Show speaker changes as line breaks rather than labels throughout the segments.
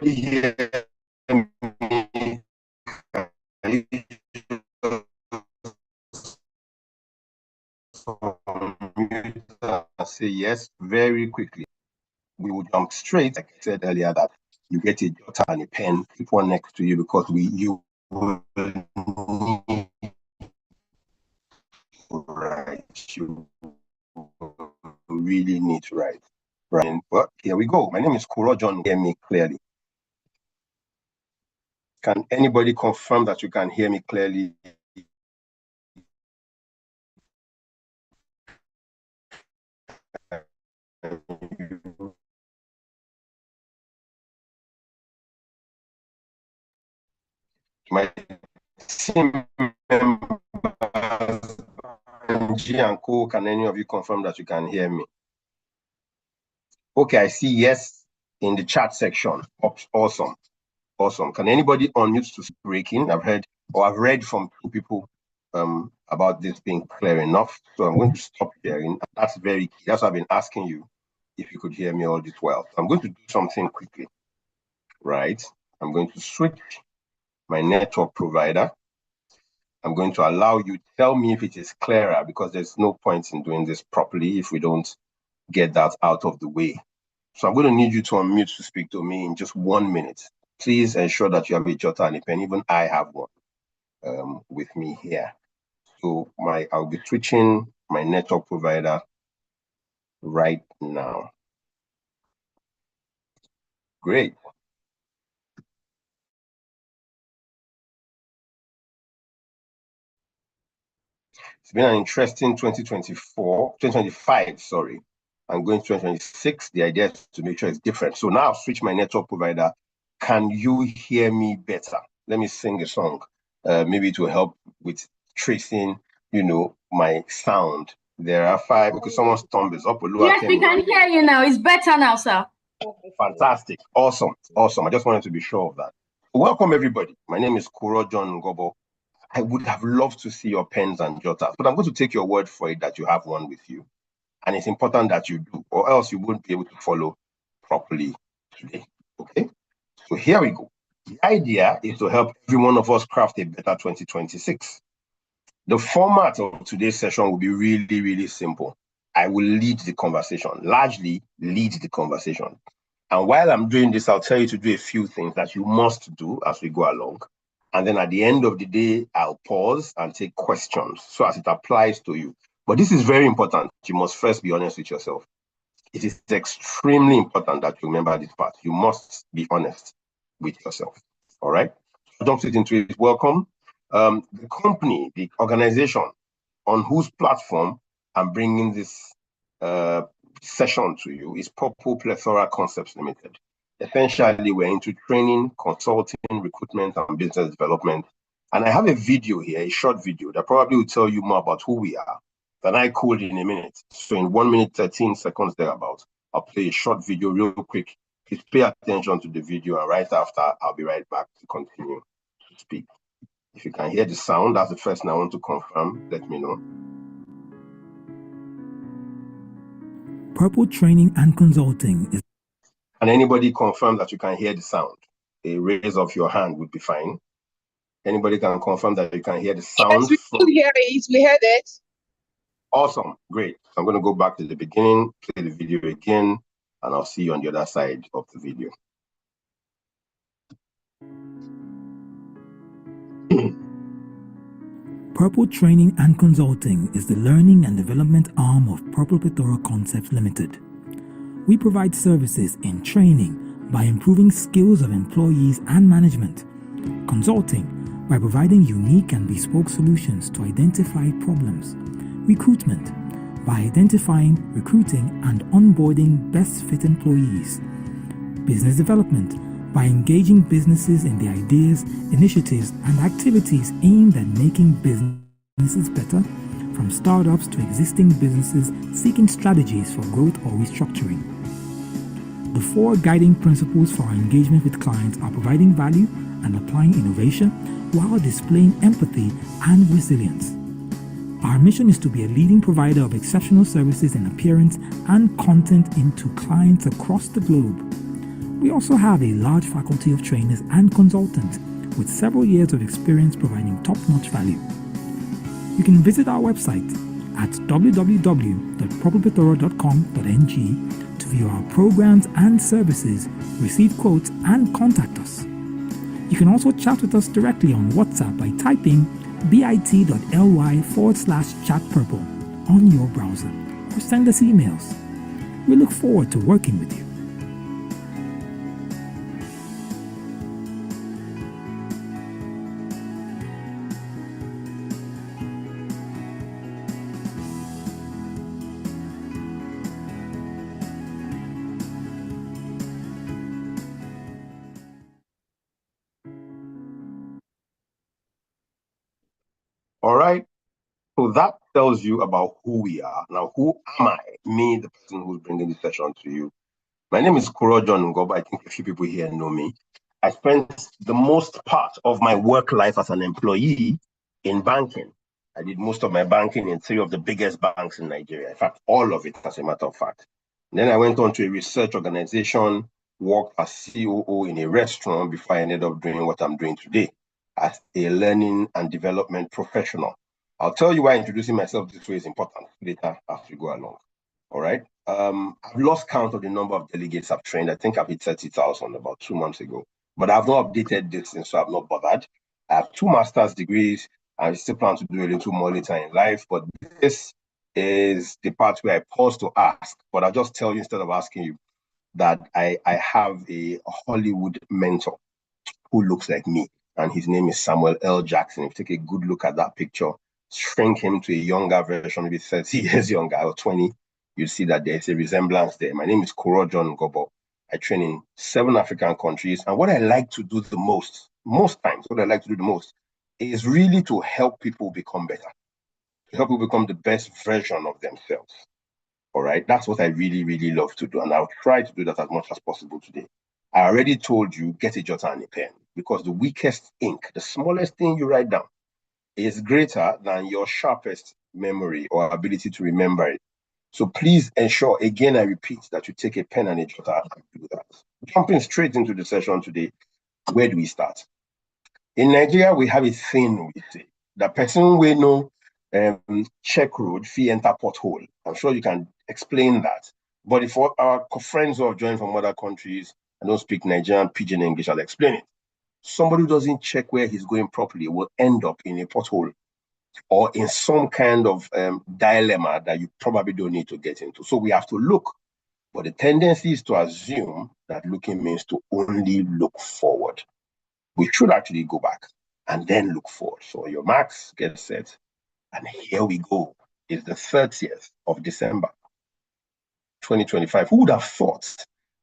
anybody hear me? Say yes very quickly. We will jump straight, like I said earlier, that you get a jotter and a pen, keep one next to you because you will need to write. You really need to write. Right. Well, here we go. My name is Kuro John. Hear me clearly. Can anybody confirm that you can hear me clearly? My team members, G and Co, can any of you confirm that you can hear me? Okay, I see yes in the chat section. Awesome. Awesome. Can anybody unmute to breaking? I've read from two people about this being clear enough. So I'm going to stop sharing. That's very key. That's why I've been asking you if you could hear me all this well. So I'm going to do something quickly. Right. I'm going to switch my network provider. I'm going to allow you to tell me if it is clearer, because there's no point in doing this properly if we don't get that out of the way. So I'm going to need you to unmute to speak to me in just 1 minute. Please ensure that you have a jotter and a pen. Even I have one with me here. So I'll be switching my network provider right now. Great. It's been an interesting 2025, sorry. I'm going to 2026. The idea is to make sure it's different. So now I'll switch my network provider. Can you hear me better? Let me sing a song. Maybe it will help with tracing, my sound. There are 5. Okay, someone's thumb is up.
Yes, we can hear you now. It's better now, sir.
Fantastic. Awesome. Awesome. I just wanted to be sure of that. Welcome, everybody. My name is Kuro John Ngobo. I would have loved to see your pens and jotters, but I'm going to take your word for it that you have one with you. And it's important that you do, or else you won't be able to follow properly today. Okay? So here we go. The idea is to help every one of us craft a better 2026. The format of today's session will be really, really simple. I will lead the conversation, largely lead the conversation. And while I'm doing this, I'll tell you to do a few things that you must do as we go along. And then at the end of the day, I'll pause and take questions so as it applies to you. But this is very important. You must first be honest with yourself. It is extremely important that you remember this part. You must be honest with yourself. All right? So jump straight into it. Welcome. The company, the organization on whose platform I'm bringing this session to you is Purple Plethora Concepts Limited. Essentially, we're into training, consulting, recruitment, and business development. And I have a video here, a short video that probably will tell you more about who we are than I could in a minute. So in 1 minute, 13 seconds thereabouts, I'll play a short video real quick. Please pay attention to the video, and right after, I'll be right back to continue to speak. If you can hear the sound, that's the first thing I want to confirm. Let me know.
Purple Training and Consulting is...
Can anybody confirm that you can hear the sound? A raise of your hand would be fine. Anybody can confirm that you can hear the sound?
Yes, we could hear it. We heard it.
Awesome. Great. I'm going to go back to the beginning, play the video again, and I'll see you on the other side of the video.
Purple Training and Consulting is the learning and development arm of Purple Plethora Concepts Limited. We provide services in training by improving skills of employees and management, consulting by providing unique and bespoke solutions to identify problems, recruitment by identifying, recruiting, and onboarding best fit employees, business development by engaging businesses in the ideas, initiatives, and activities aimed at making businesses better, from startups to existing businesses seeking strategies for growth or restructuring. The 4 guiding principles for our engagement with clients are providing value and applying innovation while displaying empathy and resilience. Our mission is to be a leading provider of exceptional services in appearance and content into clients across the globe. We also have a large faculty of trainers and consultants with several years of experience providing top-notch value. You can visit our website at www.propelplethora.com.ng to view our programs and services, receive quotes, and contact us. You can also chat with us directly on WhatsApp by typing bit.ly/chatpurple on your browser or send us emails. We look forward to working with you.
All right. So that tells you about who we are. Now, who am I? Me, the person who's bringing this session to you. My name is Kurojohn Ngobo. I think a few people here know me. I spent the most part of my work life as an employee in banking. I did most of my banking in 3 of the biggest banks in Nigeria. In fact, all of it, as a matter of fact. And then I went on to a research organization, worked as COO in a restaurant before I ended up doing what I'm doing today as a learning and development professional. I'll tell you why introducing myself this way is important later as we go along. All right. I've lost count of the number of delegates I've trained. I think I've hit 30,000 about 2 months ago, but I've not updated this since, so I've not bothered. I have 2 master's degrees. I still plan to do a little more later in life, but this is the part where I pause to ask, but I'll just tell you instead of asking you that I have a Hollywood mentor who looks like me, and his name is Samuel L. Jackson. If you take a good look at that picture, shrink him to a younger version, maybe 30 years younger or 20, you see that there's a resemblance there. My name is Kurojohn Ngobo. I train in 7 African countries. And what I like to do the most times, is really to help people become better, to help people become the best version of themselves. All right. That's what I really, really love to do. And I'll try to do that as much as possible today. I already told you, get a jotter and a pen, because the weakest ink, the smallest thing you write down, is greater than your sharpest memory or ability to remember it. So please ensure, again, I repeat, that you take a pen and a jotter and do that. Jumping straight into the session today, where do we start? In Nigeria, we have a thing we say. The person we know check road, fee enter pothole. I'm sure you can explain that. But if our friends who have joined from other countries and don't speak Nigerian pidgin English, I'll explain it. Somebody who doesn't check where he's going properly will end up in a pothole or in some kind of dilemma that you probably don't need to get into. So we have to look. But the tendency is to assume that looking means to only look forward. We should actually go back and then look forward. So your marks get set. And here we go. It's the 30th of December, 2025. Who would have thought?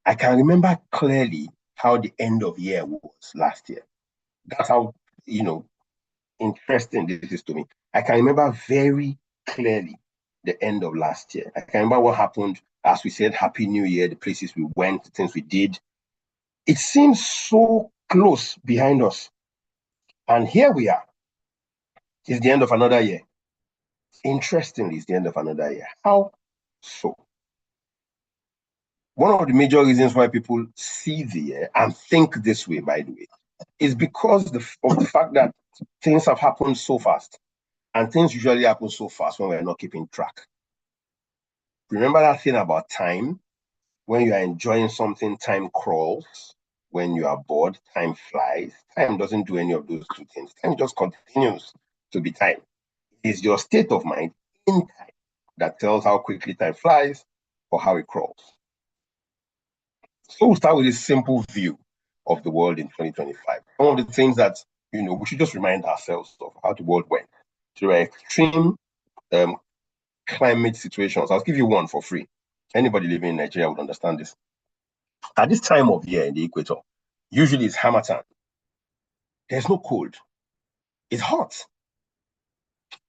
I can remember clearly how the end of year was last year. That's how, interesting this is to me. I can remember very clearly the end of last year. I can remember what happened as we said, Happy New Year, the places we went, the things we did. It seems so close behind us. And here we are. It's the end of another year. Interestingly, it's the end of another year. How so? One of the major reasons why people see the year and think this way, by the way, is because of the fact that things have happened so fast. And things usually happen so fast when we're not keeping track. Remember that thing about time? When you are enjoying something, time crawls. When you are bored, time flies. Time doesn't do any of those 2 things. Time just continues to be time. It is your state of mind in time that tells how quickly time flies or how it crawls. So we'll start with this simple view of the world in 2025. Some of the things that, we should just remind ourselves of how the world went. There are extreme climate situations. I'll give you one for free. Anybody living in Nigeria would understand this. At this time of year in the equator, usually it's Harmattan. There's no cold. It's hot.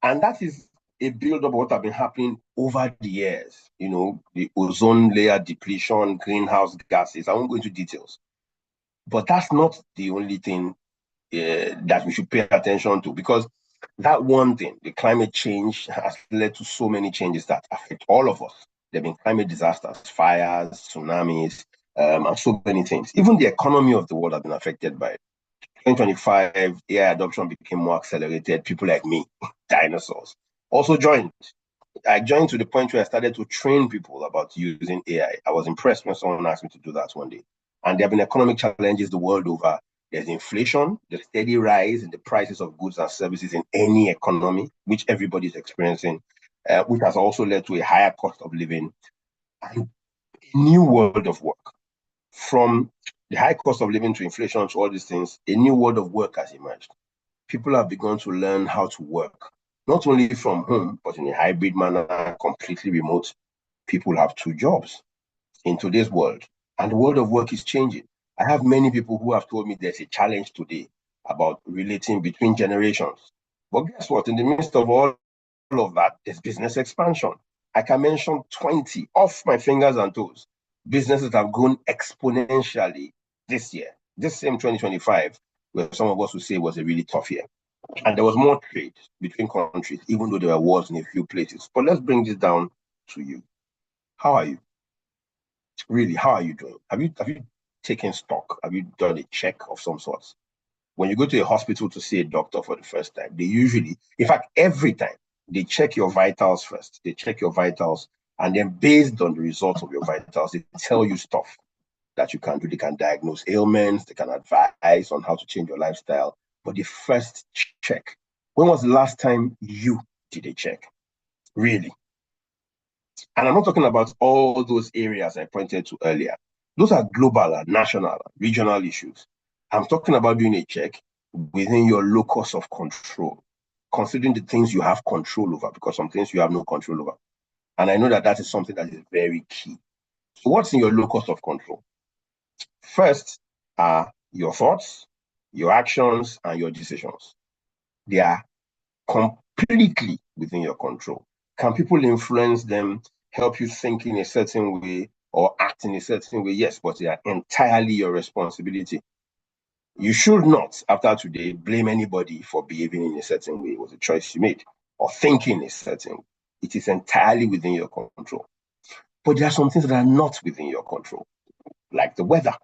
And that is a build-up of what have been happening over the years. The ozone layer depletion, greenhouse gases. I won't go into details. But that's not the only thing that we should pay attention to, because that one thing, the climate change, has led to so many changes that affect all of us. There have been climate disasters, fires, tsunamis, and so many things. Even the economy of the world has been affected by it. 2025, AI adoption became more accelerated. People like me, dinosaurs, also joined. I joined to the point where I started to train people about using AI. I was impressed when someone asked me to do that one day. And there have been economic challenges the world over. There's inflation, the steady rise in the prices of goods and services in any economy, which everybody is experiencing, which has also led to a higher cost of living and a new world of work. From the high cost of living to inflation to all these things, a new world of work has emerged. People have begun to learn how to work, not only from home, but in a hybrid manner, completely remote. People have two jobs in today's world, and the world of work is changing. I have many people who have told me there's a challenge today about relating between generations. But guess what? In the midst of all of that, there's business expansion. I can mention 20 off my fingers and toes. Businesses have grown exponentially this year, this same 2025, where some of us would say was a really tough year. And there was more trade between countries, even though there were wars in a few places. But let's bring this down to you. How are you? Really, how are you doing? Have you taken stock? Have you done a check of some sorts? When you go to a hospital to see a doctor for the first time, they usually, in fact, every time, they check your vitals first. They check your vitals, and then based on the results of your vitals, they tell you stuff that you can do. They can diagnose ailments, they can advise on how to change your lifestyle. But the first check, when was the last time you did a check? Really? And I'm not talking about all those areas I pointed to earlier. Those are global and national and regional issues. I'm talking about doing a check within your locus of control, considering the things you have control over, because some things you have no control over. And I know that that is something that is very key. So what's in your locus of control? First are your thoughts, your actions, and your decisions. They are completely within your control. Can people influence them, help you think in a certain way or act in a certain way? Yes, but they are entirely your responsibility. You should not, after today, blame anybody for behaving in a certain way. It was a choice you made, or thinking a certain way. It is entirely within your control. But there are some things that are not within your control, like the weather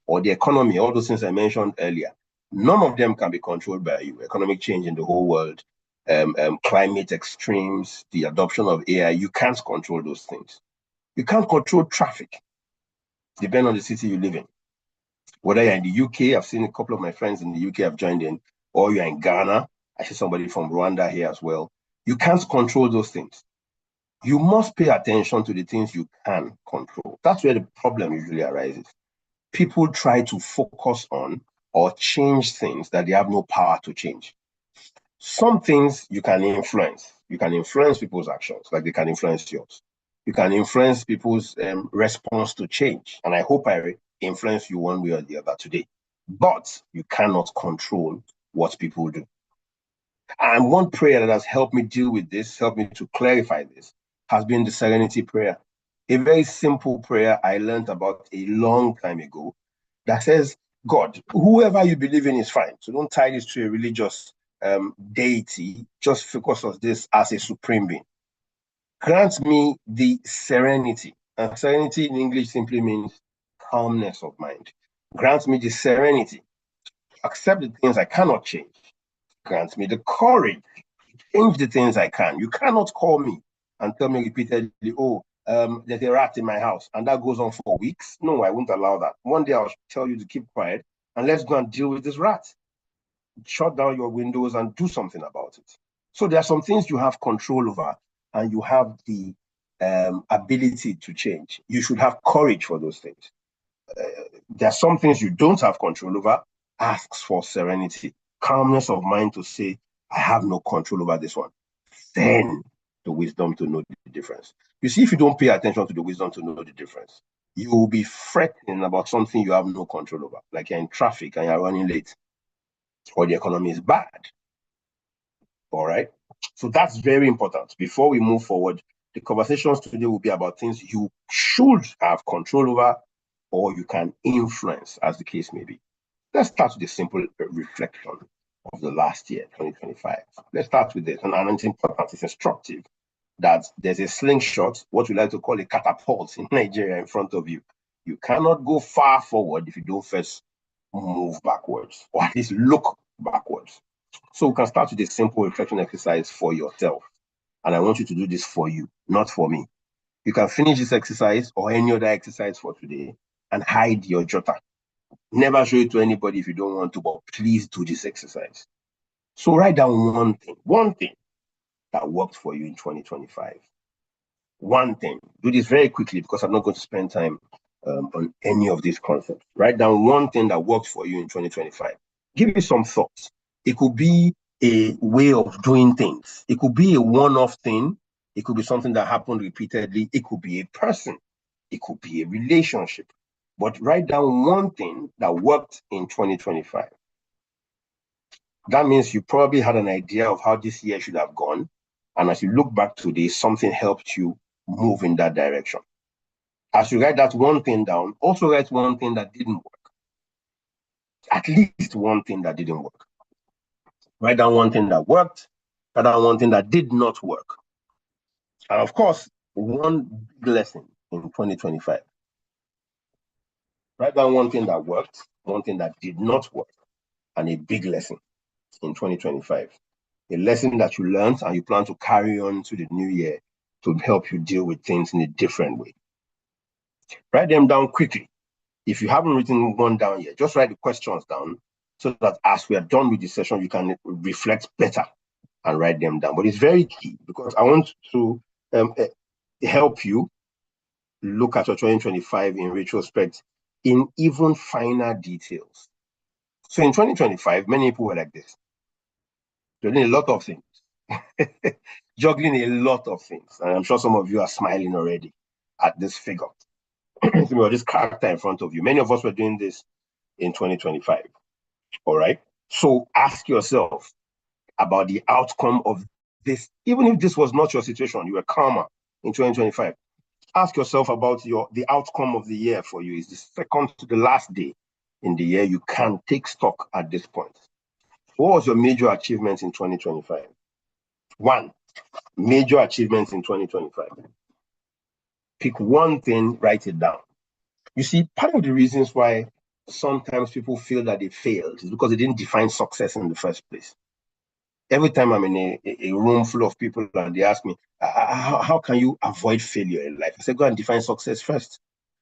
or the economy, all those things I mentioned earlier. None of them can be controlled by you. Economic change in the whole world, climate extremes, the adoption of AI, you can't control those things. You can't control traffic, depending on the city you live in. Whether you're in the UK, I've seen a couple of my friends in the UK have joined in, or you're in Ghana, I see somebody from Rwanda here as well. You can't control those things. You must pay attention to the things you can control. That's where the problem usually arises. People try to focus on or change things that they have no power to change. Some things you can influence. You can influence people's actions, like they can influence yours. You can influence people's response to change. And I hope I influence you one way or the other today. But you cannot control what people do. And one prayer that has helped me deal with this, helped me to clarify this, has been the Serenity Prayer. A very simple prayer I learned about a long time ago that says, God, whoever you believe in is fine. So don't tie this to a religious deity. Just focus on this as a supreme being. Grant me the serenity. And serenity in English simply means calmness of mind. Grant me the serenity to accept the things I cannot change. Grant me the courage to change the things I can. You cannot call me and tell me repeatedly, oh, there's a rat in my house, and that goes on for weeks. No, I won't allow that. One day I'll tell you to keep quiet and let's go and deal with this rat. Shut down your windows and do something about it. So there are some things you have control over and you have the ability to change. You should have courage for those things. There are some things you don't have control over. Ask for serenity, calmness of mind to say, I have no control over this one. Then the wisdom to know the difference. You see, if you don't pay attention to the wisdom to know the difference, you will be fretting about something you have no control over, like you're in traffic and you're running late, or the economy is bad. All right. So that's very important. Before we move forward, the conversations today will be about things you should have control over or you can influence, as the case may be. Let's start with a simple reflection of the last year, 2025. Let's start with this. And it's important, it's instructive that there's a slingshot, what we like to call a catapult in Nigeria in front of you. You cannot go far forward if you don't first move backwards, or at least look backwards. So we can start with a simple reflection exercise for yourself. And I want you to do this for you, not for me. You can finish this exercise or any other exercise for today and hide your jotter. Never show it to anybody if you don't want to, but please do this exercise. So write down one thing that worked for you in 2025. One thing. Do this very quickly because I'm not going to spend time on any of these concepts. Write down one thing that worked for you in 2025. Give it some thoughts. It could be a way of doing things. It could be a one-off thing. It could be something that happened repeatedly. It could be a person. It could be a relationship. But write down one thing that worked in 2025. That means you probably had an idea of how this year should have gone. And as you look back today, something helped you move in that direction. As you write that one thing down, also write one thing that didn't work. At least one thing that didn't work. Write down one thing that worked, write down one thing that did not work. And of course, one big lesson in 2025. Write down one thing that worked, one thing that did not work, and a big lesson in 2025. A lesson that you learned and you plan to carry on to the new year to help you deal with things in a different way. Write them down quickly. If you haven't written one down yet, just write the questions down so that as we are done with the session, you can reflect better and write them down. But it's very key because I want to help you look at your 2025 in retrospect in even finer details. So in 2025, many people were like this. They're doing a lot of things, juggling a lot of things. And I'm sure some of you are smiling already at this figure, or this character in front of you. Many of us were doing this in 2025. All right. So ask yourself about the outcome of this. Even if this was not your situation, you were calmer in 2025. Ask yourself about the outcome of the year for you. Is the second to the last day in the year. You can take stock at this point. What was your major achievement in 2025? One major achievement in 2025. Pick one thing, write it down. You see, part of the reasons why sometimes people feel that they failed is because they didn't define success in the first place. Every time I'm in a room full of people and they ask me, how can you avoid failure in life? I say, go and define success first.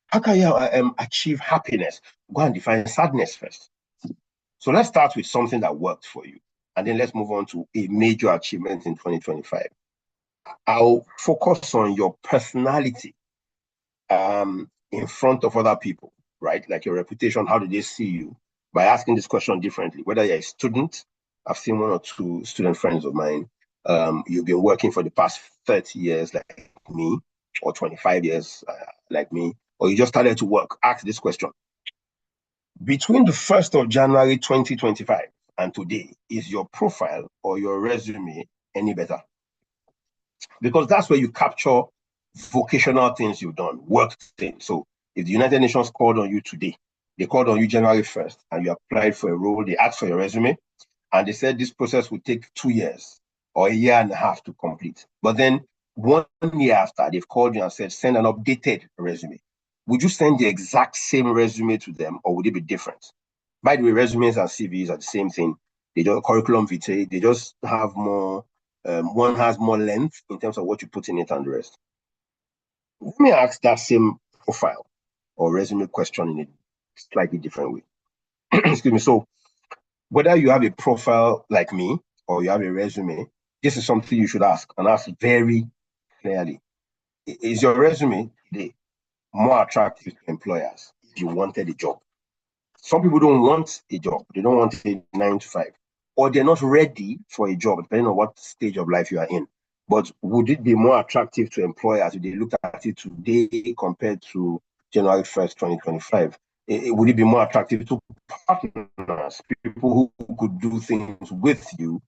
How can you achieve happiness? Go and define sadness first. So let's start with something that worked for you. And then let's move on to a major achievement in 2025. I'll focus on your personality in front of other people, right? Like your reputation, how do they see you? By asking this question differently, whether you're a student, I've seen one or two student friends of mine, you've been working for the past 30 years like me, or 25 years like me, or you just started to work. Ask this question. Between the 1st of January 2025 and today, is your profile or your resume any better? Because that's where you capture vocational things you've done, work things. So if the United Nations called on you today, they called on you January 1st and you applied for a role, they asked for your resume, and they said this process would take 2 years or a year and a half to complete. But then 1 year after, they've called you and said, send an updated resume. Would you send the exact same resume to them or would it be different? By the way, resumes and CVs are the same thing. They don't curriculum vitae, they just have more, one has more length in terms of what you put in it and the rest. Let me ask that same profile or resume question in a slightly different way. Excuse me. So whether you have a profile like me or you have a resume, this is something you should ask and ask very clearly. Is your resume today more attractive to employers if you wanted a job? Some people don't want a job. They don't want a 9 to 5, or they're not ready for a job, depending on what stage of life you are in. But would it be more attractive to employers if they looked at it today compared to January 1st, 2025? Would it be more attractive to partners, people who could do things with you,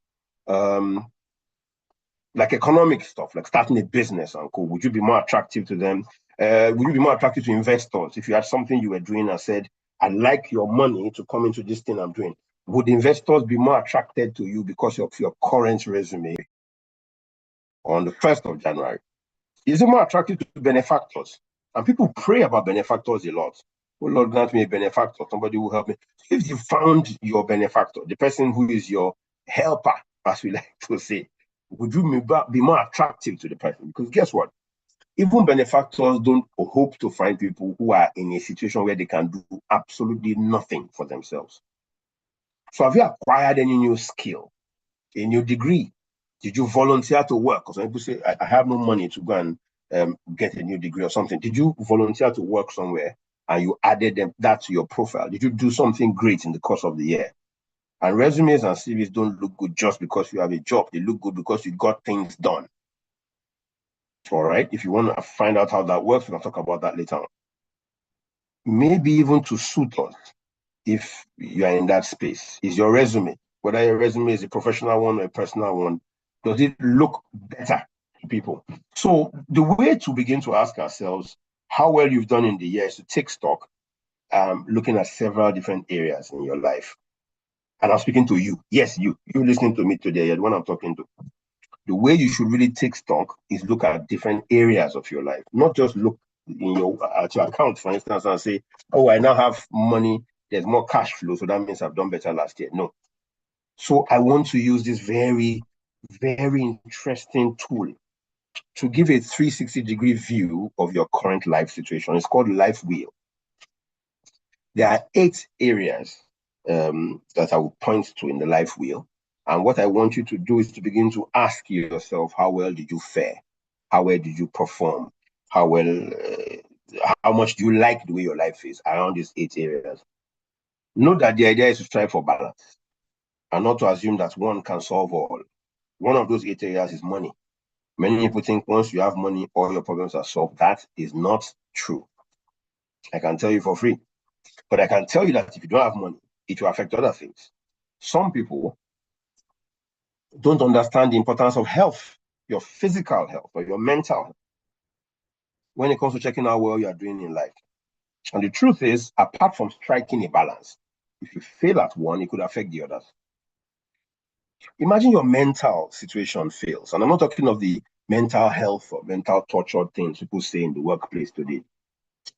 like economic stuff, like starting a business and co? Would you be more attractive to them? Would you be more attractive to investors if you had something you were doing and said, I'd like your money to come into this thing I'm doing? Would investors be more attracted to you because of your current resume on the 1st of January? Is it more attractive to benefactors? And people pray about benefactors a lot. Oh Lord, grant me a benefactor, somebody who help me. If you found your benefactor, the person who is your helper, as we like to say, would you be more attractive to the person? Because guess what? Even benefactors don't hope to find people who are in a situation where they can do absolutely nothing for themselves. So have you acquired any new skill, a new degree? Did you volunteer to work? Because some people say, I have no money to go and get a new degree or something. Did you volunteer to work somewhere and you added that to your profile? Did you do something great in the course of the year? And resumes and CVs don't look good just because you have a job. They look good because you got things done. All right. If you want to find out how that works, we'll talk about that later on. Maybe even to suit us, if you are in that space, is your resume, whether your resume is a professional one or a personal one, does it look better to people? So the way to begin to ask ourselves how well you've done in the year is to take stock, looking at several different areas in your life. And I'm speaking to you. Yes, you listening to me today, you're the one I'm talking to. The way you should really take stock is look at different areas of your life, not just look at your account, for instance, and say, oh, I now have money, there's more cash flow, so that means I've done better last year. No. So I want to use this very, very interesting tool to give a 360-degree view of your current life situation. It's called Life Wheel. There are 8 areas that I will point to in the Life Wheel. And what I want you to do is to begin to ask yourself, how well did you fare? How well did you perform? How much do you like the way your life is around these 8 areas? Note that the idea is to strive for balance and not to assume that one can solve all. One of those 8 areas is money. Many people think once you have money, all your problems are solved. That is not true. I can tell you for free. But I can tell you that if you don't have money, it will affect other things. Some people don't understand the importance of health, your physical health or your mental health, when it comes to checking how well you are doing in life. And the truth is, apart from striking a balance, if you fail at one, it could affect the others. Imagine your mental situation fails. And I'm not talking of the mental health or mental torture things people say in the workplace today.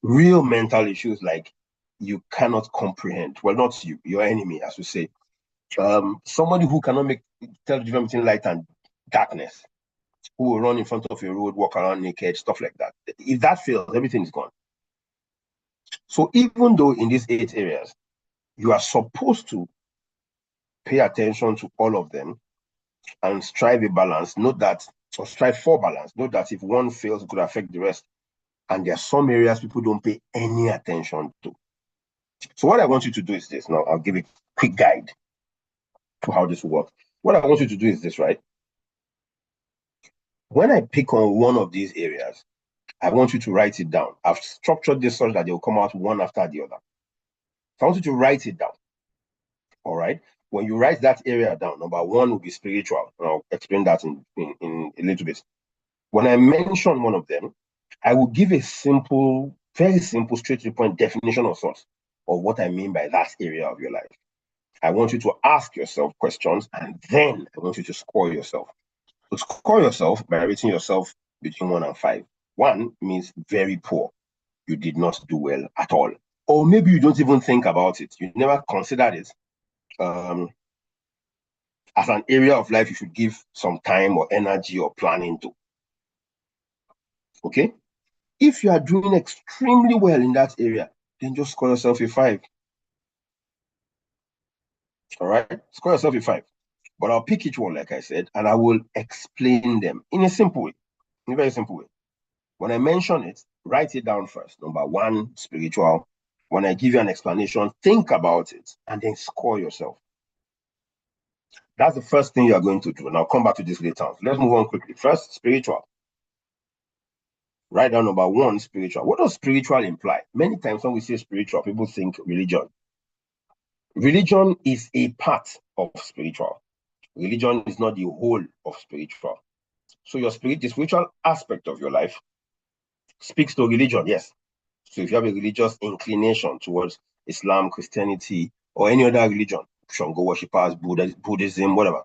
Real mental issues like you cannot comprehend. Well, not you, your enemy, as we say. Somebody who cannot tell the difference between light and darkness, who will run in front of your road, walk around naked, stuff like that. If that fails, everything is gone. So even though in these 8 areas, you are supposed to pay attention to all of them and strive a balance, or strive for balance. Note that if one fails, it could affect the rest. And there are some areas people don't pay any attention to. So what I want you to do is this. Now, I'll give a quick guide to how this works. What I want you to do is this, right? When I pick on one of these areas, I want you to write it down. I've structured this such that they'll come out one after the other. So I want you to write it down. All right. When you write that area down, number 1 will be spiritual. And I'll explain that in a little bit. When I mention one of them, I will give a simple, very simple, straight to the point definition of sorts of what I mean by that area of your life. I want you to ask yourself questions, and then I want you to score yourself. So score yourself by rating yourself between 1 and 5. 1 means very poor. You did not do well at all. Or maybe you don't even think about it. You never considered it as an area of life you should give some time or energy or planning to. Okay? If you are doing extremely well in that area, then just score yourself a 5. All right? Score yourself a 5. But I'll pick each one, like I said, and I will explain them in a simple way, in a very simple way. When I mention it, write it down first. Number 1, spiritual. When I give you an explanation, think about it, and then score yourself. That's the first thing you are going to do. And I'll come back to this later. Let's move on quickly. First, spiritual. Write down number 1, spiritual. What does spiritual imply? Many times when we say spiritual, people think religion. Religion is a part of spiritual. Religion is not the whole of spiritual. So the spiritual aspect of your life speaks to religion, yes. So if you have a religious inclination towards Islam, Christianity, or any other religion, Shango worshippers, Buddhism, whatever,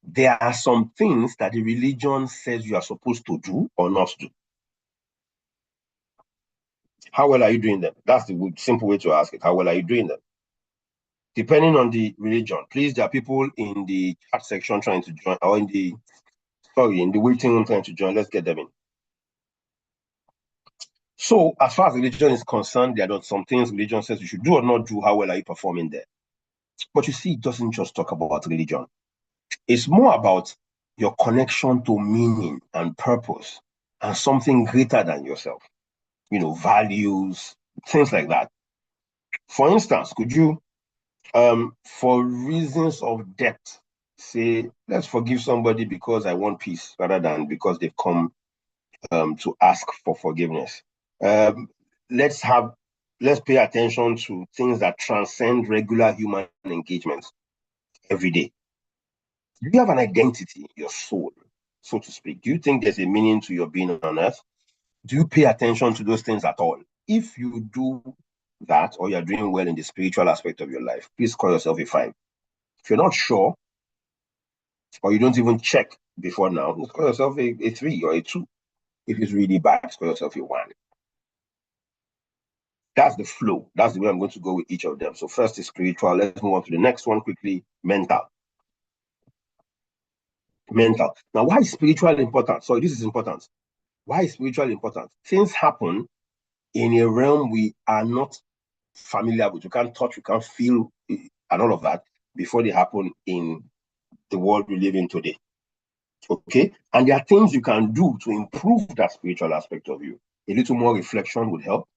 there are some things that the religion says you are supposed to do or not do. How well are you doing them? That's the simple way to ask it. How well are you doing them? Depending on the religion, please, there are people in the chat section trying to join, or in the waiting room trying to join. Let's get them in. So, as far as religion is concerned, there are some things religion says you should do or not do. How well are you performing there? But you see, it doesn't just talk about religion. It's more about your connection to meaning and purpose and something greater than yourself. Values, things like that. For instance, could you, for reasons of depth, say, let's forgive somebody because I want peace rather than because they've come to ask for forgiveness. Let's pay attention to things that transcend regular human engagements every day. Do you have an identity, your soul, so to speak? Do you think there's a meaning to your being on earth? Do you pay attention to those things at all? If you do that, or you're doing well in the spiritual aspect of your life, please call yourself a 5. If you're not sure, or you don't even check before now, call yourself a 3 or a 2. If it's really bad, call yourself a 1. That's the flow. That's the way I'm going to go with each of them. So first is spiritual. Let's move on to the next one quickly. Mental. Now, why is spiritual important? Sorry, this is important. Why is spiritual important? Things happen in a realm we are not familiar with. We can't touch, we can't feel, and all of that before they happen in the world we live in today. Okay? And there are things you can do to improve that spiritual aspect of you. A little more reflection would help.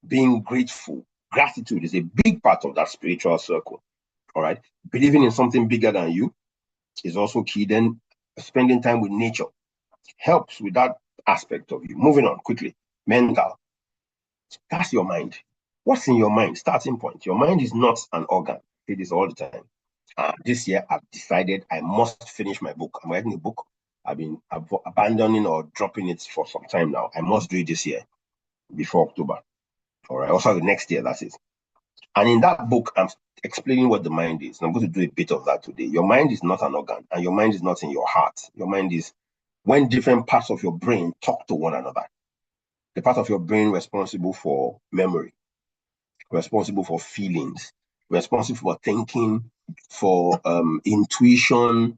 Being grateful. Gratitude is a big part of that spiritual circle. All right? Believing in something bigger than you is also key. Then spending time with nature helps with that aspect of you. Moving on quickly. Mental. That's your mind. What's in your mind? Starting point. Your mind is not an organ. I say this all the time. This year, I've decided I must finish my book. I'm writing a book. I've been abandoning or dropping it for some time now. I must do it this year before October. All right. Also, the next year, that's it. And in that book, I'm explaining what the mind is. And I'm going to do a bit of that today. Your mind is not an organ, and your mind is not in your heart. Your mind is when different parts of your brain talk to one another. The part of your brain responsible for memory, responsible for feelings, responsible for thinking, for intuition,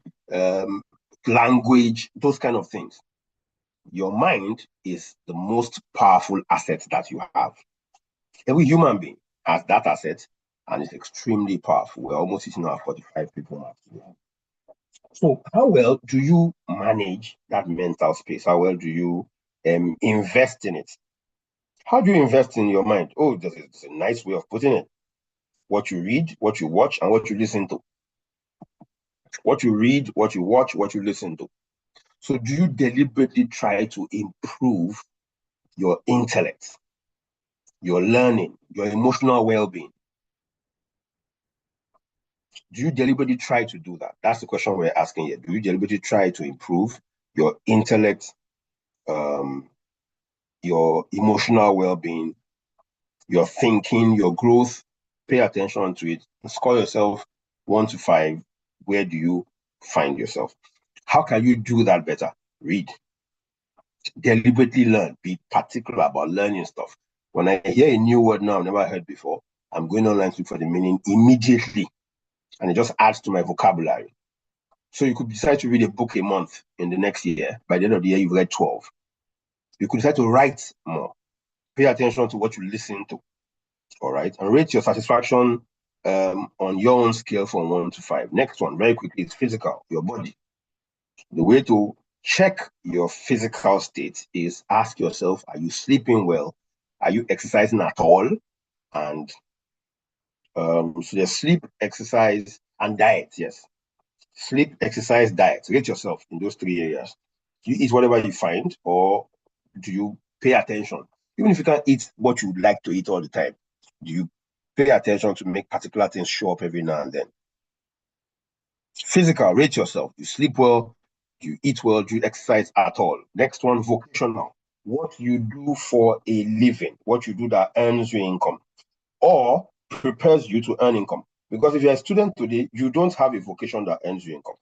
language, those kind of things. Your mind is the most powerful asset that you have. Every human being has that asset, and it's extremely powerful. We're almost hitting our 45 people mark. So how well do you manage that mental space? How well do you invest in it? How do you invest in your mind? Oh, that's a nice way of putting it. What you read, what you watch, and what you listen to. What you read, what you watch, what you listen to. So do you deliberately try to improve your intellect, your learning, your emotional well-being? Do you deliberately try to do that? That's the question we're asking here. Do you deliberately try to improve your intellect, your emotional well-being, your thinking, your growth? Pay attention to it. Score yourself 1 to 5. Where do you find yourself? How can you do that better? Read. Deliberately learn. Be particular about learning stuff. When I hear a new word now I've never heard before, I'm going online to look for the meaning immediately. And it just adds to my vocabulary. So you could decide to read a book a month in the next year. By the end of the year, you've read 12. You could decide to write more. Pay attention to what you listen to. All right. And rate your satisfaction on your own scale from 1 to 5. Next one, very quickly, is physical, your body. The way to check your physical state is ask yourself, are you sleeping well? Are you exercising at all? And so there's sleep, exercise, and diet, yes. Sleep, exercise, diet. Rate yourself in those 3 areas. Do you eat whatever you find, or do you pay attention? Even if you can't eat what you would like to eat all the time, do you pay attention to make particular things show up every now and then? Physical, rate yourself. Do you sleep well? Do you eat well? Do you exercise at all? Next one, vocational. What you do for a living, what you do that earns you income or prepares you to earn income. Because if you're a student today, you don't have a vocation that earns you income.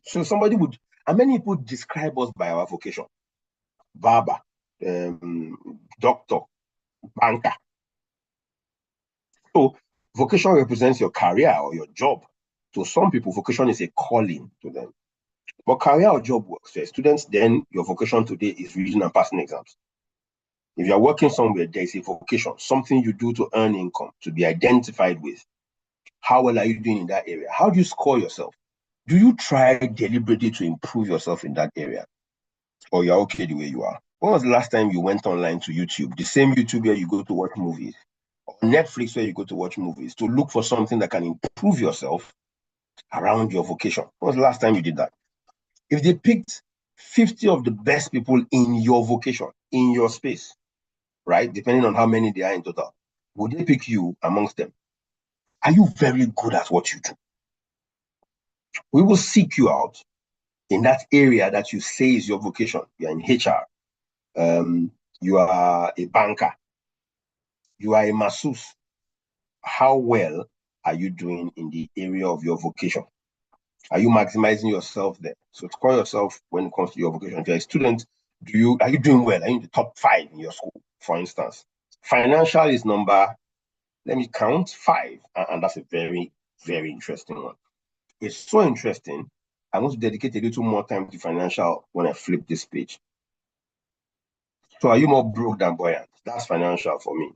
So somebody would, and many people describe us by our vocation. Barber, doctor, banker. So vocation represents your career or your job. To some people, vocation is a calling to them. But career or job works. For students, then your vocation today is reading and passing exams. If you're working somewhere, there is a vocation, something you do to earn income, to be identified with. How well are you doing in that area? How do you score yourself? Do you try deliberately to improve yourself in that area? Or you're okay the way you are? When was the last time you went online to YouTube, the same YouTube where you go to watch movies, or Netflix where you go to watch movies, to look for something that can improve yourself around your vocation? When was the last time you did that? If they picked 50 of the best people in your vocation, in your space, right, depending on how many they are in total, would they pick you amongst them? Are you very good at what you do? We will seek you out in that area that you say is your vocation. You're in HR, you are a banker, you are a masseuse. How well are you doing in the area of your vocation? Are you maximizing yourself there? So score yourself when it comes to your vocation. If you're a student, are you doing well? Are you in the top 5 in your school, for instance? Financial is number, let me count, 5. And that's a very, very interesting one. It's so interesting. I want to dedicate a little more time to financial when I flip this page. So are you more broke than buoyant? That's financial for me.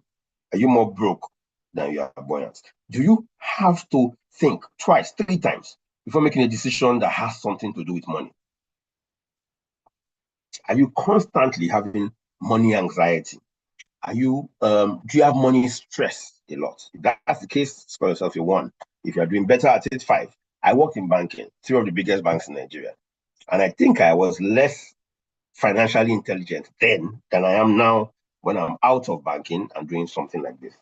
Are you more broke than you are buoyant? Do you have to think twice, 3 times before making a decision that has something to do with money? Are you constantly having money anxiety? Are you do you have money stress a lot? If that's the case, score yourself a 1. If you're doing better at it, 5. I worked in banking, 3 of the biggest banks in Nigeria. And I think I was less financially intelligent then than I am now when I'm out of banking and doing something like this.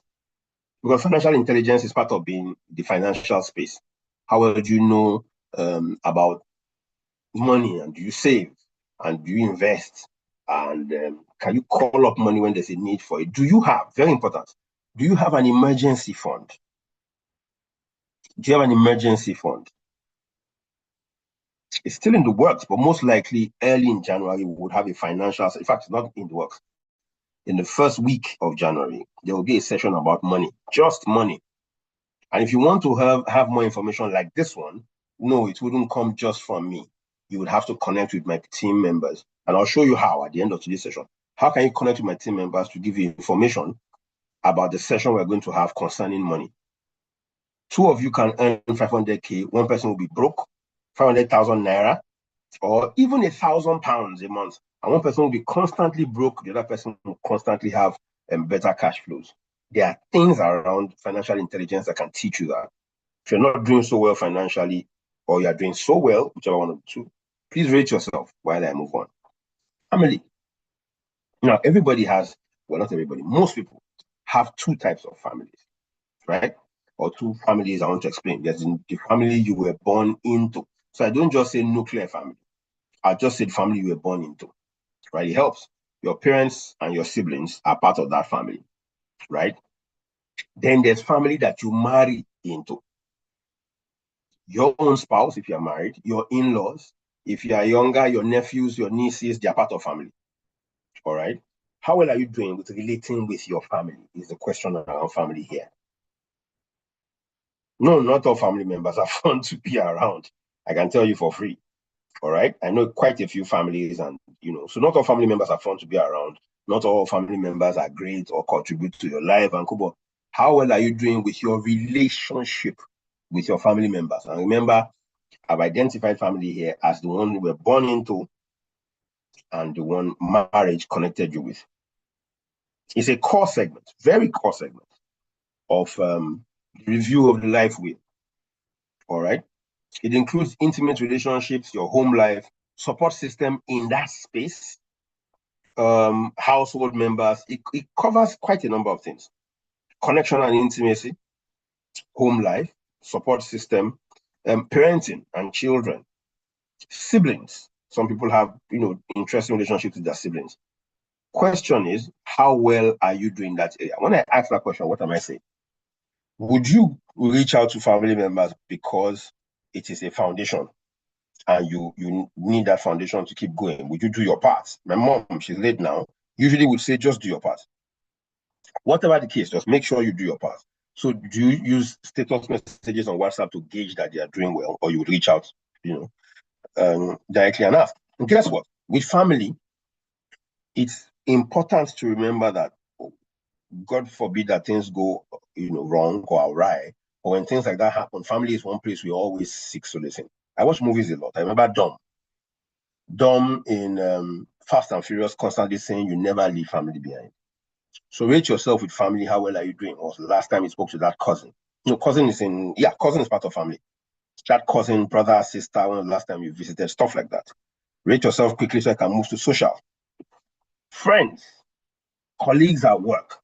Because financial intelligence is part of being the financial space. How well do you know about money, and do you save, and do you invest, and can you call up money when there's a need for it? Do you have, very important, do you have an emergency fund? Do you have an emergency fund? It's still in the works, but most likely early in January, we would have a financial, in fact, it's not in the works. In the first week of January, there will be a session about money, just money. And if you want to have more information like this one, no, it wouldn't come just from me. You would have to connect with my team members. And I'll show you how at the end of today's session. How can you connect with my team members to give you information about the session we're going to have concerning money? 2 of you can earn 500K. One person will be broke, 500,000 naira, or even 1,000 pounds a month. And one person will be constantly broke. The other person will constantly have better cash flows. There are things around financial intelligence that can teach you that. If you're not doing so well financially, or you're doing so well, whichever one of the 2, please rate yourself while I move on. Family. Now, everybody has, well, not everybody, most people have 2 types of families, right? Or 2 families I want to explain. There's the family you were born into. So I don't just say nuclear family. I just said family you were born into, right? It helps. Your parents and your siblings are part of that family, right? Then there's family that you marry into. Your own spouse, if you're married, your in-laws, if you are younger, your nephews, your nieces, they're part of family, all right? How well are you doing with relating with your family is the question around family here. No, not all family members are fun to be around. I can tell you for free. All right. I know quite a few families, and so not all family members are fun to be around. Not all family members are great or contribute to your life. And how well are you doing with your relationship with your family members? And remember, I've identified family here as the one you were born into and the one marriage connected you with. It's a core segment, very core segment of the review of the life wheel. All right. It includes intimate relationships, your home life, support system in that space, household members. It covers quite a number of things. Connection and intimacy, home life, support system, parenting and children, siblings. Some people have, interesting relationships with their siblings. Question is, how well are you doing that area? When I ask that question, what am I saying? Would you reach out to family members because it is a foundation and you need that foundation to keep going? Would you do your part? My mom, she's late now, usually would say, just do your part. Whatever the case, just make sure you do your part. So do you use status messages on WhatsApp to gauge that they are doing well, or you would reach out, directly and ask? And guess what? With family, it's important to remember that, God forbid that things go, wrong or awry, or when things like that happen, family is one place we always seek solace in. I watch movies a lot. I remember Dom in Fast and Furious constantly saying, you never leave family behind. So rate yourself with family. How well are you doing? Or was the last time you spoke to that cousin? Cousin is part of family. That cousin, brother, sister, when was the last time you visited? Stuff like that. Rate yourself quickly so I can move to social. Friends, colleagues at work,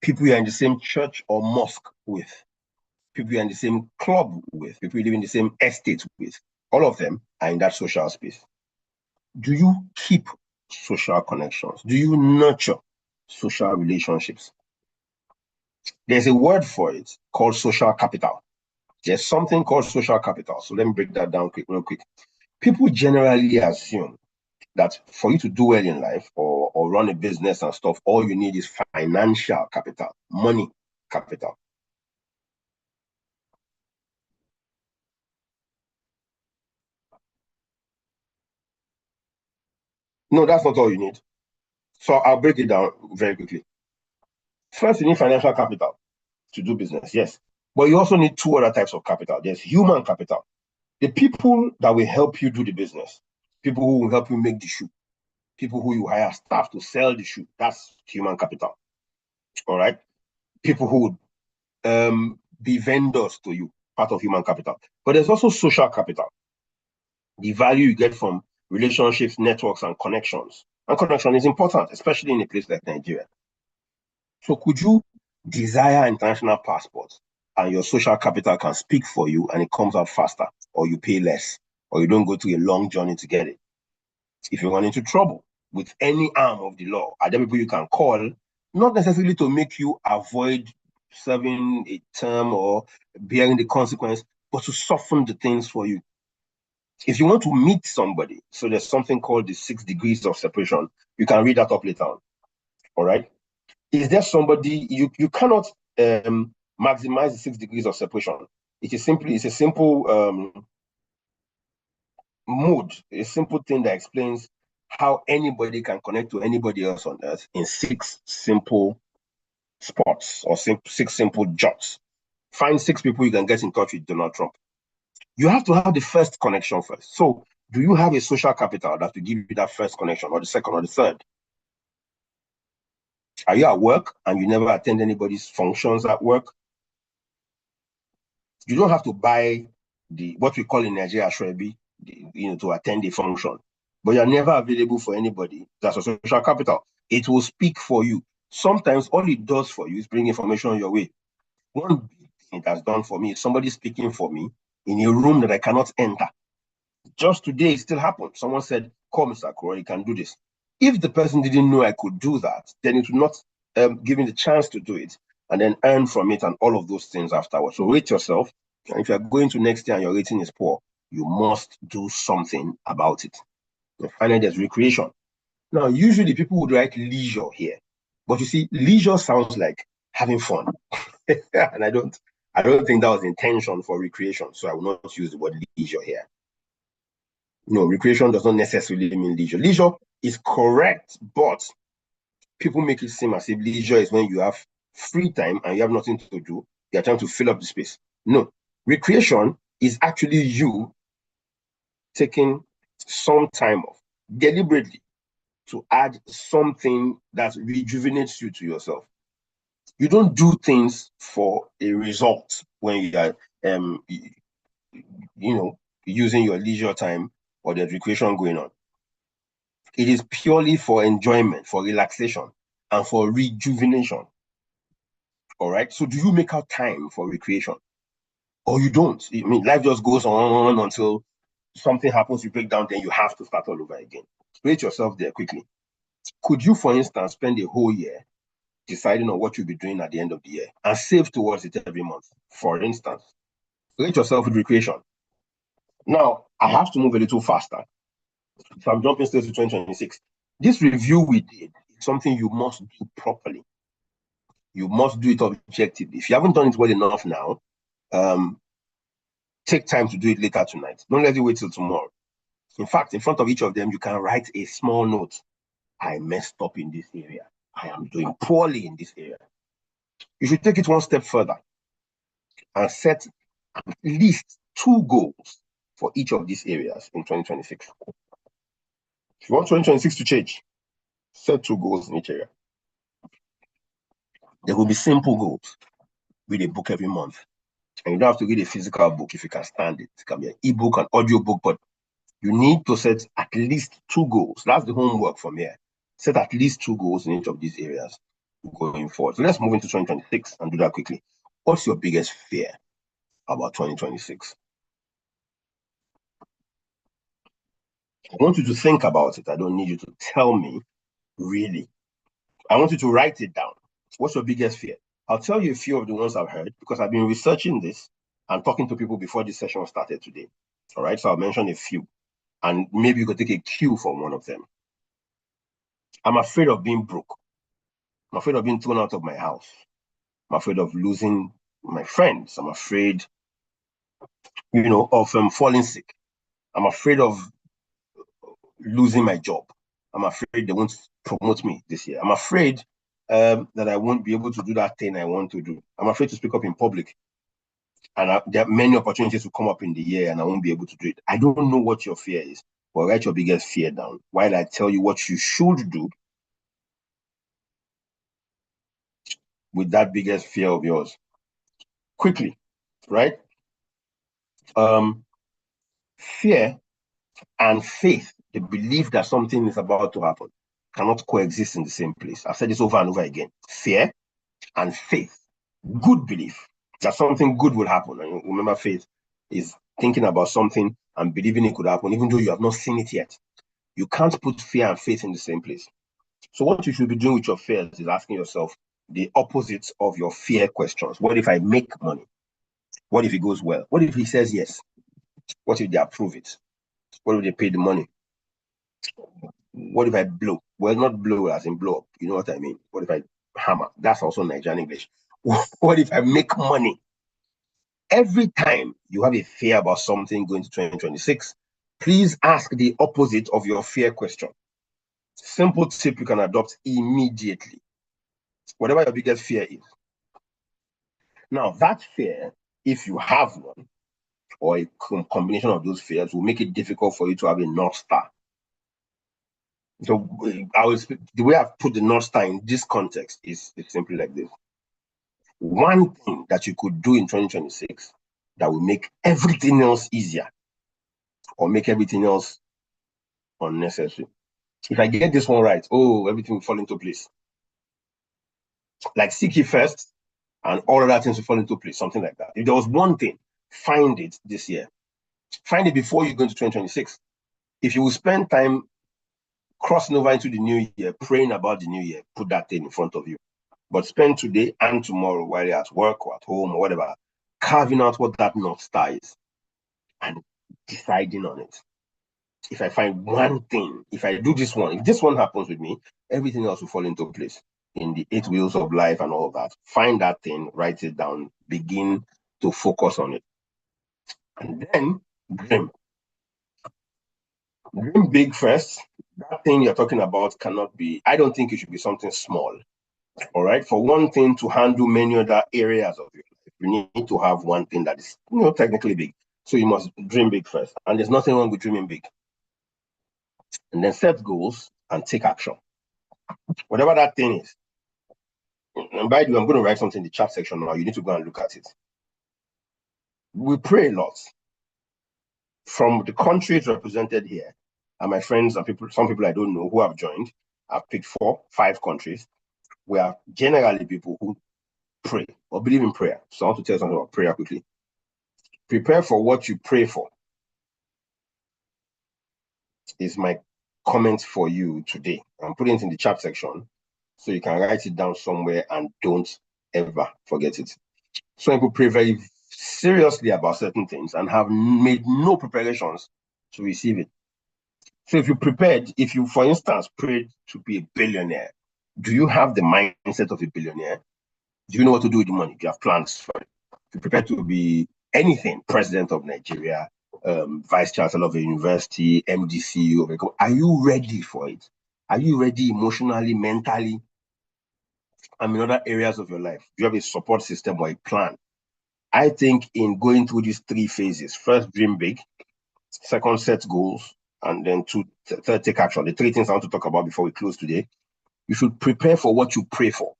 people you're in the same church or mosque with, people you're in the same club with, people you live in the same estate with. All of them are in that social space. Do you keep social connections? Do you nurture social relationships? There's a word for it called social capital. There's something called social capital. So let me break that down real quick. People generally assume that for you to do well in life or run a business and stuff, all you need is financial capital, money capital. No, that's not all you need. So I'll break it down very quickly. First, you need financial capital to do business, yes. But you also need two other types of capital. There's human capital. The people that will help you do the business, people who will help you make the shoe, people who you hire staff to sell the shoe, that's human capital. All right? People who would be vendors to you, part of human capital. But there's also social capital. The value you get from relationships, networks, and connections. And connection is important, especially in a place like Nigeria. So could you desire international passports and your social capital can speak for you and it comes out faster, or you pay less, or you don't go through a long journey to get it? If you run into trouble with any arm of the law, are there people you can call, not necessarily to make you avoid serving a term or bearing the consequence, but to soften the things for you? If you want to meet somebody, so there's something called the 6 degrees of separation. You can read that up later on. All right. Is there somebody you cannot maximize the 6 degrees of separation? It's a simple mode, a simple thing that explains how anybody can connect to anybody else on earth in 6 simple spots or 6 simple jots. Find 6 people you can get in touch with Donald Trump. You have to have the first connection first. So do you have a social capital that will give you that first connection, or the second, or the third? Are you at work and you never attend anybody's functions at work? You don't have to buy what we call in Nigeria Shrebi, to attend a function, but you're never available for anybody. That's a social capital. It will speak for you. Sometimes all it does for you is bring information your way. One big thing it has done for me is somebody speaking for me in a room that I cannot enter. Just today, it still happened. Someone said, "Come, Mr. Kuro, you can do this." If the person didn't know I could do that, then it would not give me the chance to do it and then earn from it and all of those things afterwards. So rate yourself. And if you're going to next year and your rating is poor, you must do something about it. And finally, there's recreation. Now, usually people would write leisure here, but you see, leisure sounds like having fun. And I don't think that was the intention for recreation. So I will not use the word leisure here. No, recreation does not necessarily mean leisure. Leisure is correct, but people make it seem as if leisure is when you have free time and you have nothing to do. You're trying to fill up the space. No, recreation is actually you taking some time off deliberately to add something that rejuvenates you to yourself. You don't do things for a result when you are, using your leisure time or there's recreation going on. It is purely for enjoyment, for relaxation, and for rejuvenation. All right. So do you make out time for recreation? Or you don't? I mean, life just goes on until something happens, you break down, then you have to start all over again. Rate yourself there quickly. Could you, for instance, spend a whole year deciding on what you'll be doing at the end of the year and save towards it every month? For instance, rate yourself with recreation. Now, I have to move a little faster. So I'm jumping straight to 2026. This review we did is something you must do properly. You must do it objectively. If you haven't done it well enough now, take time to do it later tonight. Don't let it wait till tomorrow. In fact, in front of each of them, you can write a small note. I messed up in this area. I am doing poorly in this area. You should take it one step further and set at least 2 goals for each of these areas in 2026. If you want 2026 to change, set 2 goals in each area. There will be simple goals. Read a book every month. And you don't have to read a physical book if you can stand it. It can be an ebook, an audio book, but you need to set at least 2 goals. That's the homework from here. Set at least 2 goals in each of these areas going forward. So let's move into 2026 and do that quickly. What's your biggest fear about 2026? I want you to think about it. I don't need you to tell me, really. I want you to write it down. What's your biggest fear? I'll tell you a few of the ones I've heard because I've been researching this and talking to people before this session started today. All right, so I'll mention a few. And maybe you could take a cue from one of them. I'm afraid of being broke. I'm afraid of being thrown out of my house. I'm afraid of losing my friends. I'm afraid, of falling sick. I'm afraid of losing my job. I'm afraid they won't promote me this year. I'm afraid that I won't be able to do that thing I want to do. I'm afraid to speak up in public. And there are many opportunities to come up in the year and I won't be able to do it. I don't know what your fear is, but write your biggest fear down while I tell you what you should do with that biggest fear of yours. Quickly, right? Fear and faith, the belief that something is about to happen, cannot coexist in the same place. I've said this over and over again. Fear and faith, good belief that something good will happen. And remember, faith is thinking about something and believing it could happen, even though you have not seen it yet. You can't put fear and faith in the same place. So what you should be doing with your fears is asking yourself the opposite of your fear questions. What if I make money? What if it goes well? What if he says yes? What if they approve it? What if they pay the money? What if I blow? Well, not blow as in blow up. You know what I mean? What if I hammer? That's also Nigerian English. What if I make money? Every time you have a fear about something going to 2026, please ask the opposite of your fear question. Simple tip you can adopt immediately. Whatever your biggest fear is. Now, that fear, if you have one, or a combination of those fears, will make it difficult for you to have a North Star. So the way I've put the North Star in this context is simply like this. One thing that you could do in 2026 that will make everything else easier or make everything else unnecessary. If I get this one right, everything will fall into place. Like seek ye first and all other things will fall into place, something like that. If there was one thing, find it this year. Find it before you go into 2026. If you will spend time crossing over into the new year, praying about the new year, put that thing in front of you. But spend today and tomorrow while you're at work or at home or whatever, carving out what that North Star is and deciding on it. If I find one thing, if I do this one, if this one happens with me, everything else will fall into place in the 8 wheels of life and all of that. Find that thing, write it down, begin to focus on it. And then dream. Dream big first. That thing you're talking about cannot be, I don't think it should be something small. All right. For one thing to handle many other areas of your life, you need to have one thing that is, technically big. So you must dream big first. And there's nothing wrong with dreaming big. And then set goals and take action. Whatever that thing is. And by the way, I'm going to write something in the chat section now. You need to go and look at it. We pray a lot. From the countries represented here, and my friends and people, some people I don't know who have joined, I've picked 4, 5 countries. We are generally people who pray or believe in prayer. So I want to tell you something about prayer quickly. Prepare for what you pray for is my comment for you today. I'm putting it in the chat section so you can write it down somewhere and don't ever forget it. Some people pray very seriously about certain things and have made no preparations to receive it. So if you prepared, if you, for instance, prayed to be a billionaire, Do you have the mindset of a billionaire? Do you know what to do with the money? Do you have plans for it? If you're prepared to be anything, president of Nigeria, vice chancellor of a university, MDC of a company, are you ready for it? Are you ready emotionally, mentally, and in other areas of your life? Do you have a support system or a plan? I think in going through these three phases, first, dream big, second, set goals, and then third, take action. The three things I want to talk about before we close today. You should prepare for what you pray for.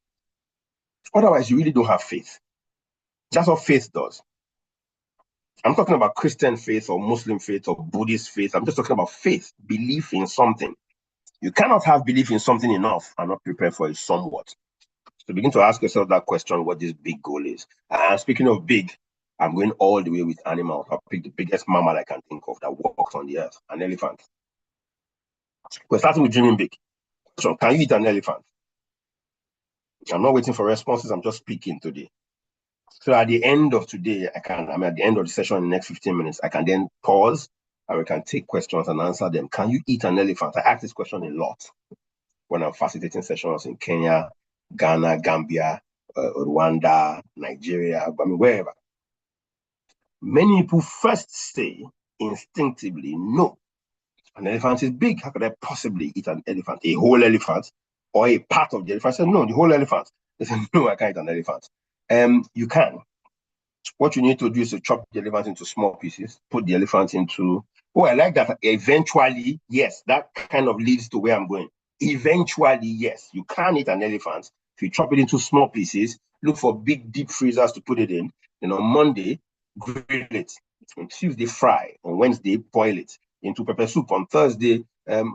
Otherwise, you really don't have faith. That's what faith does. I'm talking about Christian faith or Muslim faith or Buddhist faith. I'm just talking about faith, belief in something. You cannot have belief in something enough and not prepare for it somewhat. So begin to ask yourself that question, what this big goal is. And speaking of big, I'm going all the way with animals. I'll pick the biggest mammal I can think of that walks on the earth, an elephant. We're starting with dreaming big. So can you eat an elephant? I'm not waiting for responses. I'm just speaking today. So at the end of today, at the end of the session in the next 15 minutes, I can then pause and we can take questions and answer them. Can you eat an elephant? I ask this question a lot when I'm facilitating sessions in Kenya, Ghana, Gambia, Rwanda, Nigeria, wherever. Many people first say instinctively, no, an elephant is big. How could I possibly eat an elephant? A whole elephant or a part of the elephant? I said, no, the whole elephant. They said, no, I can't eat an elephant. You can. What you need to do is to chop the elephant into small pieces, put the elephant into, I like that. Eventually, yes, that kind of leads to where I'm going. Eventually, yes, you can eat an elephant. If you chop it into small pieces, look for big deep freezers to put it in. Then on Monday, grill it. On Tuesday, fry. On Wednesday, boil it into pepper soup. On Thursday,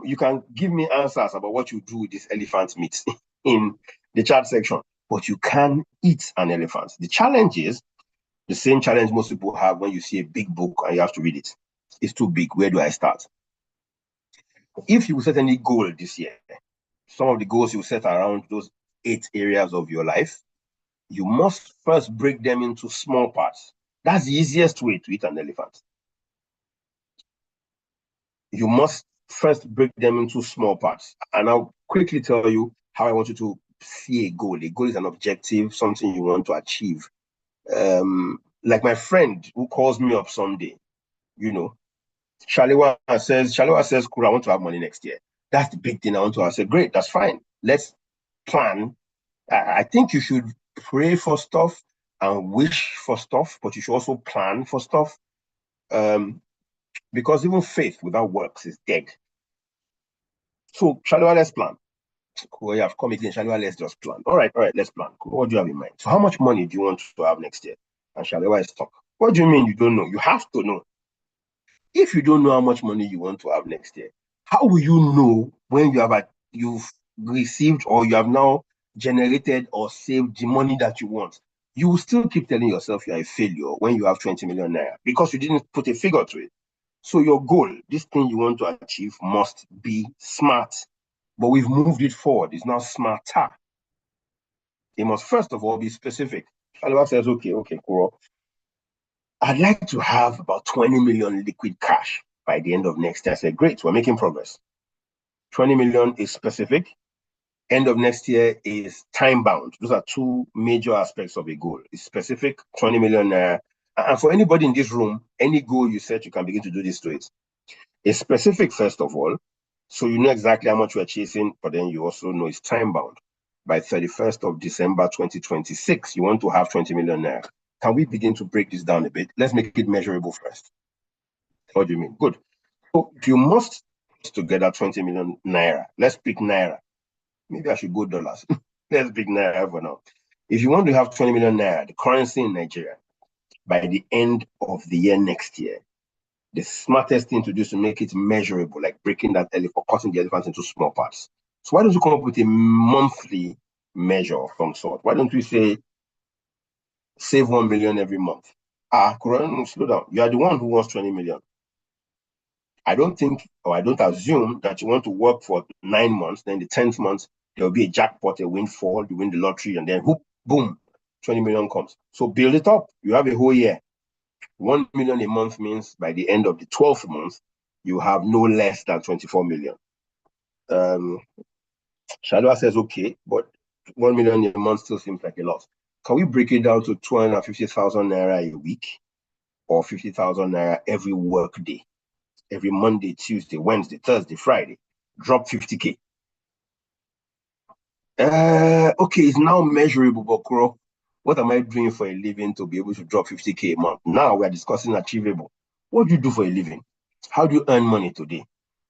you can give me answers about what you do with this elephant meat in the chat section. But you can eat an elephant. The challenge is the same challenge most people have when you see a big book and you have to read it. It's too big. Where do I start? If you set any goal this year, some of the goals you set around those 8 areas of your life, you must first break them into small parts. That's the easiest way to eat an elephant. You must first break them into small parts. And I'll quickly tell you how I want you to see a goal. A goal is an objective, something you want to achieve. Like my friend who calls me up someday, Shaliwa says, cool, I want to have money next year. That's the big thing I want to have. I said, great, that's fine. Let's plan. I think you should pray for stuff and wish for stuff, but you should also plan for stuff. Because even faith without works is dead. So, Shaliwa, let's plan. Cool, you have come again. Shaliwa, let's just plan. All right, let's plan. Cool. What do you have in mind? So, how much money do you want to have next year? And Shaliwa is stuck. What do you mean you don't know? You have to know. If you don't know how much money you want to have next year, how will you know when you've received or you have now generated or saved the money that you want? You will still keep telling yourself you're a failure when you have 20 million naira because you didn't put a figure to it. So your goal, this thing you want to achieve, must be smart. But we've moved it forward. It's now smarter. It must first of all be specific. Shaliwa says, okay, cool. I'd like to have about 20 million liquid cash by the end of next year. I said, great, we're making progress. 20 million is specific. End of next year is time-bound. Those are two major aspects of a goal. It's specific, 20 million. And for anybody in this room, any goal you set, you can begin to do this to it. It's specific, first of all, so you know exactly how much you're chasing, but then you also know it's time-bound. By 31st of December 2026, you want to have 20 million naira. Can we begin to break this down a bit? Let's make it measurable first. What do you mean? Good. So you must put together 20 million naira. Let's pick naira. Maybe I should go dollars. Let's pick naira for now. If you want to have 20 million naira, the currency in Nigeria, by the end of the year next year, the smartest thing to do is to make it measurable, like breaking that elephant or cutting the elephant into small parts. So why don't you come up with a monthly measure of some sort? Why don't we say, save 1 million every month? Kuran, slow down. You are the one who wants 20 million. I don't think, or I don't assume that you want to work for 9 months, then the 10th month, there will be a jackpot, a windfall, you win the lottery, and then whoop, boom, 20 million comes. So build it up. You have a whole year. 1 million a month means by the end of the 12th month, you have no less than 24 million. Shalwa says, okay, but 1 million a month still seems like a lot. Can we break it down to 250,000 naira a week or 50,000 naira every work day? Every Monday, Tuesday, Wednesday, Thursday, Friday, drop 50K. Okay, it's now measurable, Bokuro. What am I doing for a living to be able to drop 50K a month? Now we are discussing achievable. What do you do for a living? How do you earn money today?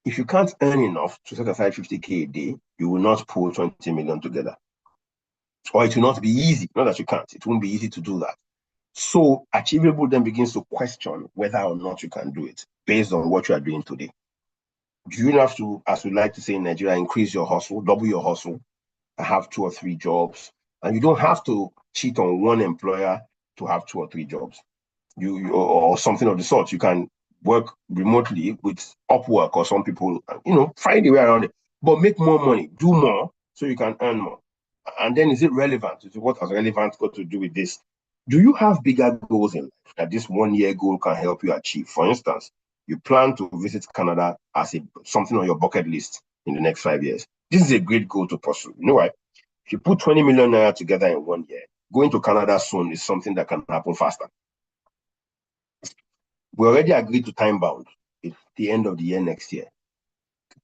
If you can't earn enough to set aside 50K a day, you will not pull 20 million together. Or it will not be easy. Not that you can't. It won't be easy to do that. So achievable then begins to question whether or not you can do it based on what you are doing today. Do you have to, as we like to say in Nigeria, increase your hustle, double your hustle, and have 2 or 3 jobs? And you don't have to cheat on one employer to have 2 or 3 jobs. You or something of the sort. You can work remotely with Upwork or some people, find a way around it. But make more money, do more, so you can earn more. And then is it relevant? What has relevance got to do with this? Do you have bigger goals in life that this 1 year goal can help you achieve? For instance, you plan to visit Canada as something on your bucket list in the next 5 years. This is a great goal to pursue. You know why? If you put 20 million naira together in 1 year, going to Canada soon is something that can happen faster. We already agreed to time bound. It's the end of the year next year.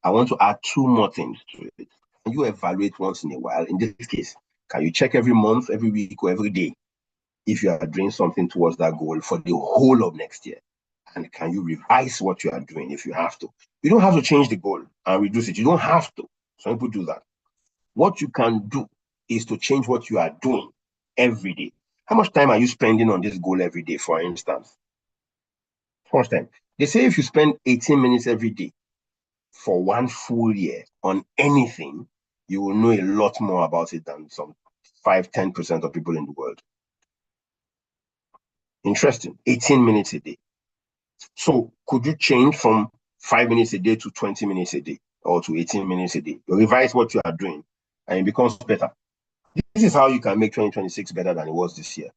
I want to add 2 more things to it. Can you evaluate once in a while? In this case, can you check every month, every week, or every day if you are doing something towards that goal for the whole of next year? And can you revise what you are doing if you have to? You don't have to change the goal and reduce it. You don't have to. Some people do that. What you can do is to change what you are doing every day. How much time are you spending on this goal every day, for instance? First time. They say if you spend 18 minutes every day for 1 full year on anything, you will know a lot more about it than some 5-10% of people in the world. Interesting. 18 minutes a day. So could you change from 5 minutes a day to 20 minutes a day or to 18 minutes a day? You revise what you are doing and it becomes better. This is how you can make 2026 better than it was this year.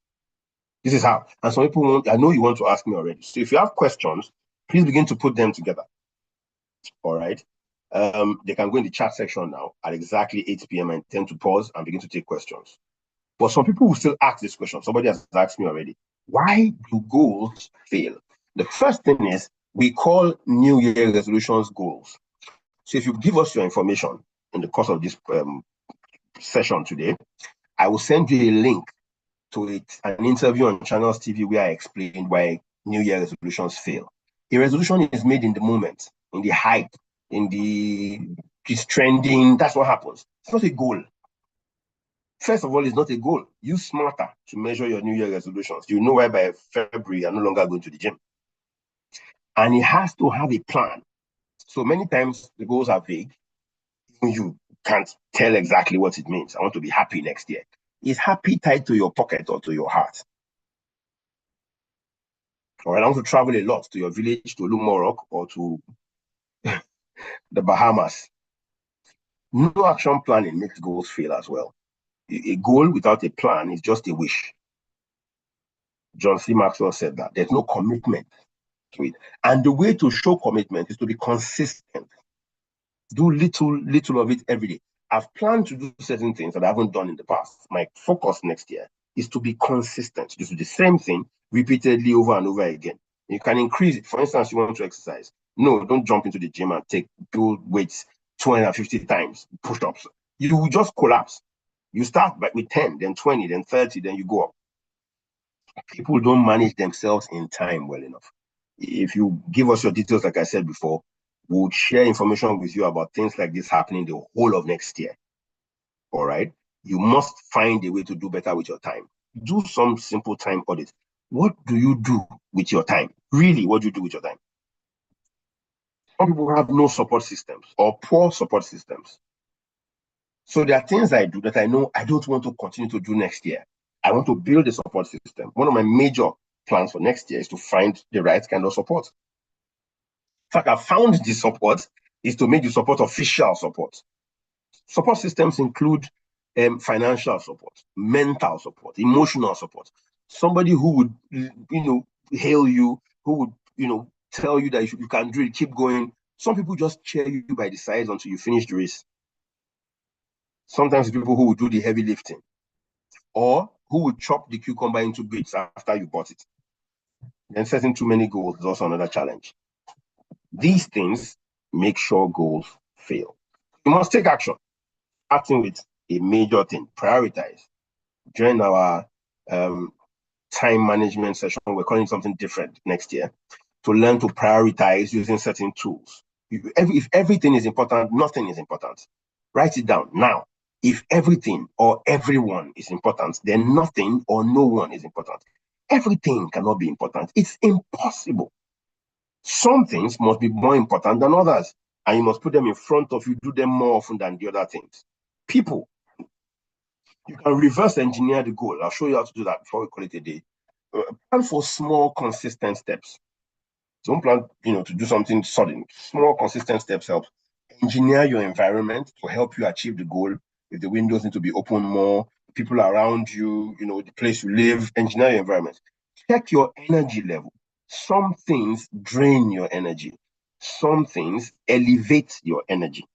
This is how. And some people I know you want to ask me already. So if you have questions, please begin to put them together. All right. They can go in the chat section now at exactly 8 p.m. and tend to pause and begin to take questions. But some people will still ask this question. Somebody has asked me already. Why do goals fail? The first thing is we call New Year resolutions goals. So if you give us your information in the course of this session today, I will send you a link to an interview on Channels TV where I explained why New Year resolutions fail. A resolution is made in the moment, in the hype, in it's trending. That's what happens. It's not a goal. First of all, it's not a goal. Use Smarter to measure your New Year resolutions. You know why by February you're no longer going to the gym. And it has to have a plan. So many times the goals are vague. You can't tell exactly what it means. I want to be happy next year. Is happy tied to your pocket or to your heart? Or I want to travel a lot to your village, to Lumorok, or to the Bahamas. No action planning makes goals fail as well. A goal without a plan is just a wish. John C. Maxwell said that. There's no commitment to it. And the way to show commitment is to be consistent. Do little of it every day. I've planned to do certain things that I haven't done in the past. My focus next year is to be consistent. Just do the same thing repeatedly over and over again. You can increase it. For instance, you want to exercise. No, don't jump into the gym and build weights 250 times, push-ups. You will just collapse. You start with 10, then 20, then 30, then you go up. People don't manage themselves in time well enough. If you give us your details, like I said before, we'll share information with you about things like this happening the whole of next year. All right? You must find a way to do better with your time. Do some simple time audit. What do you do with your time? Really, what do you do with your time? Some people have no support systems or poor support systems. So there are things I do that I know I don't want to continue to do next year. I want to build a support system. One of my major plans for next year is to find the right kind of support. In fact, I found the support is to make the support official support. Support systems include financial support, mental support, emotional support. Somebody who would, hail you, who would, tell you that you can do it, keep going. Some people just cheer you by the sides until you finish the race. Sometimes people who will do the heavy lifting, or who will chop the cucumber into bits after you bought it. Then setting too many goals is also another challenge. These things make sure goals fail. You must take action, acting with a major thing, prioritize. During our time management session, we're calling something different next year, to learn to prioritize using certain tools. If everything is important, nothing is important. Write it down now. If everything or everyone is important, then nothing or no one is important. Everything cannot be important. It's impossible. Some things must be more important than others, and you must put them in front of you, do them more often than the other things. People, you can reverse engineer the goal. I'll show you how to do that before we call it a day. Plan for small, consistent steps. Don't plan, to do something sudden. Small, consistent steps help. Engineer your environment to help you achieve the goal. If the windows need to be open more, people around you, the place you live, engineer your environment. Check your energy level. Some things drain your energy. Some things elevate your energy.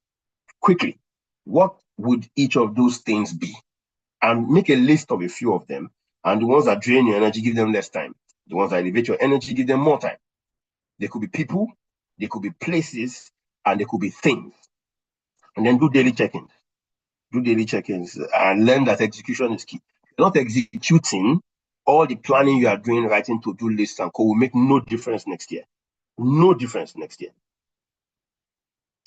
Quickly, what would each of those things be? And make a list of a few of them. And the ones that drain your energy, give them less time. The ones that elevate your energy, give them more time. They could be people, they could be places, and they could be things. And then do daily check-ins. Do daily check-ins and learn that execution is key. You're not executing, all the planning you are doing, writing to-do lists and will make no difference next year. No difference next year.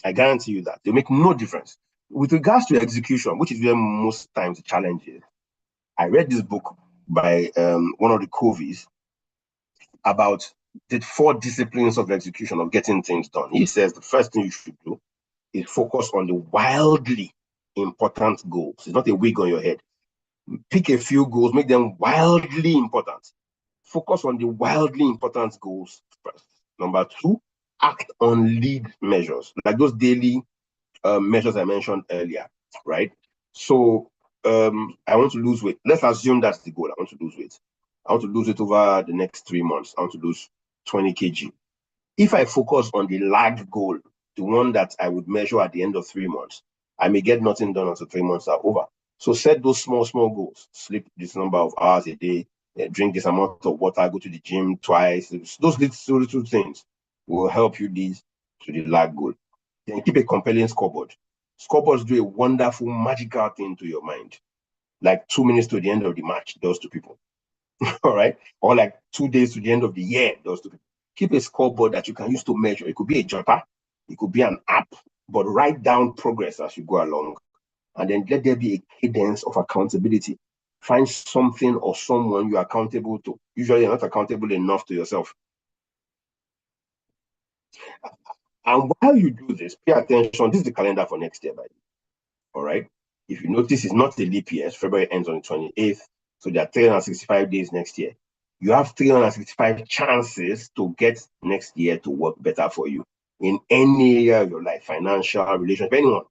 I guarantee you that. They'll make no difference. With regards to execution, which is where most times the challenge is, I read this book by one of the Coveys about the 4 disciplines of execution, of getting things done. He says the first thing you should do is focus on the wildly important goals. It's not a wig on your head. Pick a few goals, make them wildly important. Focus on the wildly important goals first. Number 2, act on lead measures, like those daily measures I mentioned earlier, right? So I want to lose weight. Let's assume that's the goal. I want to lose weight. I want to lose it over the next 3 months. I want to lose 20 kg. If I focus on the large goal, the one that I would measure at the end of 3 months, I may get nothing done until 3 months are over. So set those small goals. Sleep this number of hours a day, drink this amount of water, go to the gym twice. Those little things will help you lead to the large goal. Then keep a compelling scoreboard. Scoreboards do a wonderful, magical thing to your mind. Like 2 minutes to the end of the match does to people. All right? Or like 2 days to the end of the year does to people. Keep a scoreboard that you can use to measure. It could be a jotter, it could be an app, but write down progress as you go along. And then let there be a cadence of accountability. Find something or someone you're accountable to. Usually you're not accountable enough to yourself. And while you do this, pay attention. This is the calendar for next year, by the way. All right? If you notice, it's not a leap year. February ends on the 28th. So there are 365 days next year. You have 365 chances to get next year to work better for you in any area of your life, financial, relationship, anyone.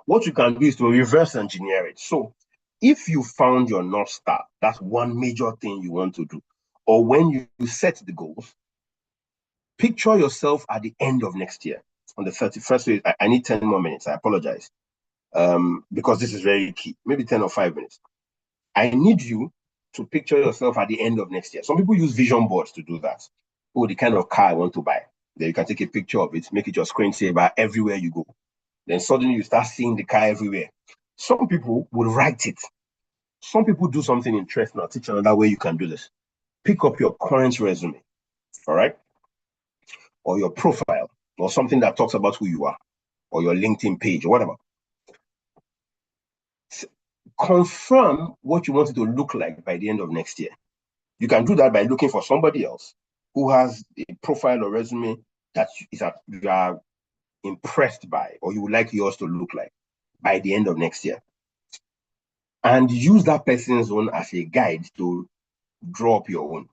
What you can do is to reverse engineer it. So if you found your North Star, that's one major thing you want to do. Or when you set the goals, picture yourself at the end of next year, on the 31st. I need 10 more minutes. I apologize. Because this is very key. Maybe 10 or 5 minutes. I need you to picture yourself at the end of next year. Some people use vision boards to do that. Oh, the kind of car I want to buy. Then you can take a picture of it, make it your screensaver everywhere you go. Then suddenly you start seeing the car everywhere. Some people will write it. Some people do something interesting. I'll teach you another way you can do this. Pick up your current resume, all right? Or your profile, or something that talks about who you are, or your LinkedIn page, or whatever. Confirm what you want it to look like by the end of next year. You can do that by looking for somebody else who has a profile or resume that you are impressed by, or you would like yours to look like by the end of next year. And use that person's own as a guide to draw up your own.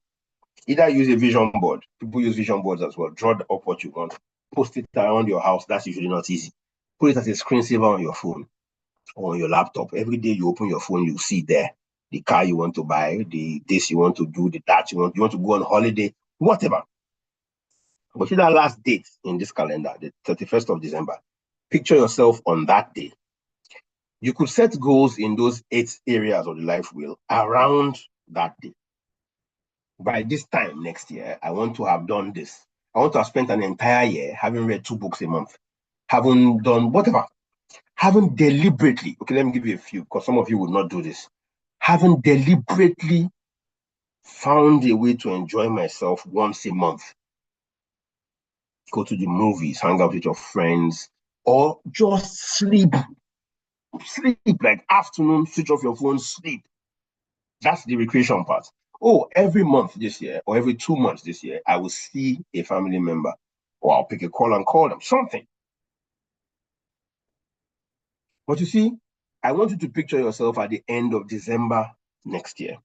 Either use a vision board. People use vision boards as well. Draw up what you want. Post it around your house. That's usually not easy. Put it as a screensaver on your phone or on your laptop. Every day you open your phone, you see there the car you want to buy, this you want to do, that you want to go on holiday, whatever. But see that last date in this calendar, the 31st of December. Picture yourself on that day. You could set goals in those 8 areas of the life wheel around that day. By this time next year, I want to have done this. I want to have spent an entire year having read 2 books a month, having done whatever, having deliberately, okay, let me give you a few, because some of you would not do this, having deliberately found a way to enjoy myself once a month. Go to the movies, hang out with your friends, or just sleep. Sleep, like afternoon, switch off your phone, sleep. That's the recreation part. Oh, every month this year, or every 2 months this year, I will see a family member, or I'll pick a call and call them, something. But you see, I want you to picture yourself at the end of December next year,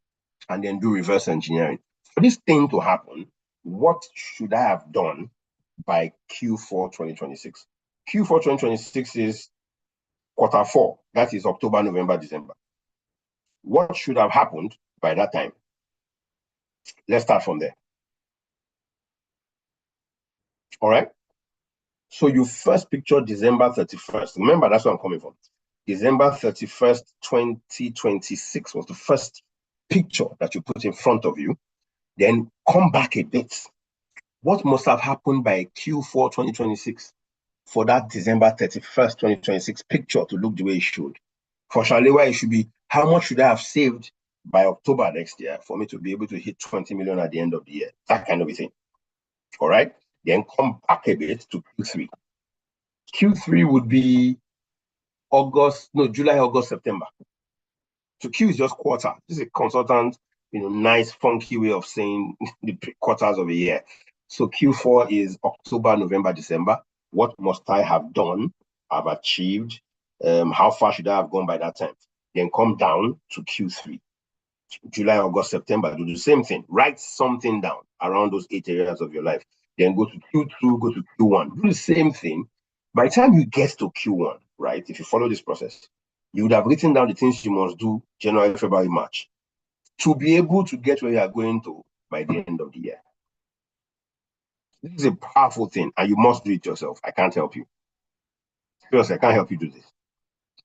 and then do reverse engineering. For this thing to happen, what should I have done by Q4 2026? Q4 2026 is Q4. That is October, November, December. What should have happened by that time? Let's start from there. All right. So you first picture December 31st. Remember, that's where I'm coming from. December 31st, 2026 was the first picture that you put in front of you. Then come back a bit. What must have happened by Q4 2026 for that December 31st, 2026 picture to look the way it should? For Shalewa, it should be, how much should I have saved by October next year for me to be able to hit 20 million at the end of the year? That kind of a thing. All right. Then come back a bit to Q3. Q3 would be July, August, September. So Q is just quarter. This is a consultant, nice, funky way of saying the quarters of a year. So Q4 is October, November, December. What must I have done, have achieved? How far should I have gone by that time? Then come down to Q3. July, August, September, do the same thing. Write something down around those 8 areas of your life. Then go to Q2, go to Q1. Do the same thing. By the time you get to Q1, right, if you follow this process, you would have written down the things you must do January, February, March to be able to get where you are going to by the end of the year. This is a powerful thing, and you must do it yourself. I can't help you. Seriously, I can't help you do this.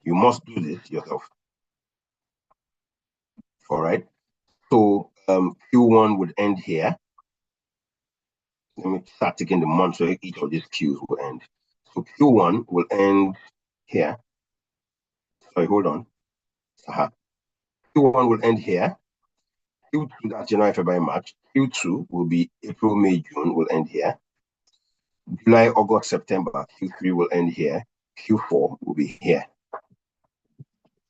You must do this yourself. All right. So Q1 would end here. Let me start taking the months so each of these Qs will end. So Q1 will end here. Sorry, hold on. Q1 will end here. Q2, that's January, February, March. Q2 will be April, May, June, will end here. July, August, September. Q3 will end here. Q4 will be here.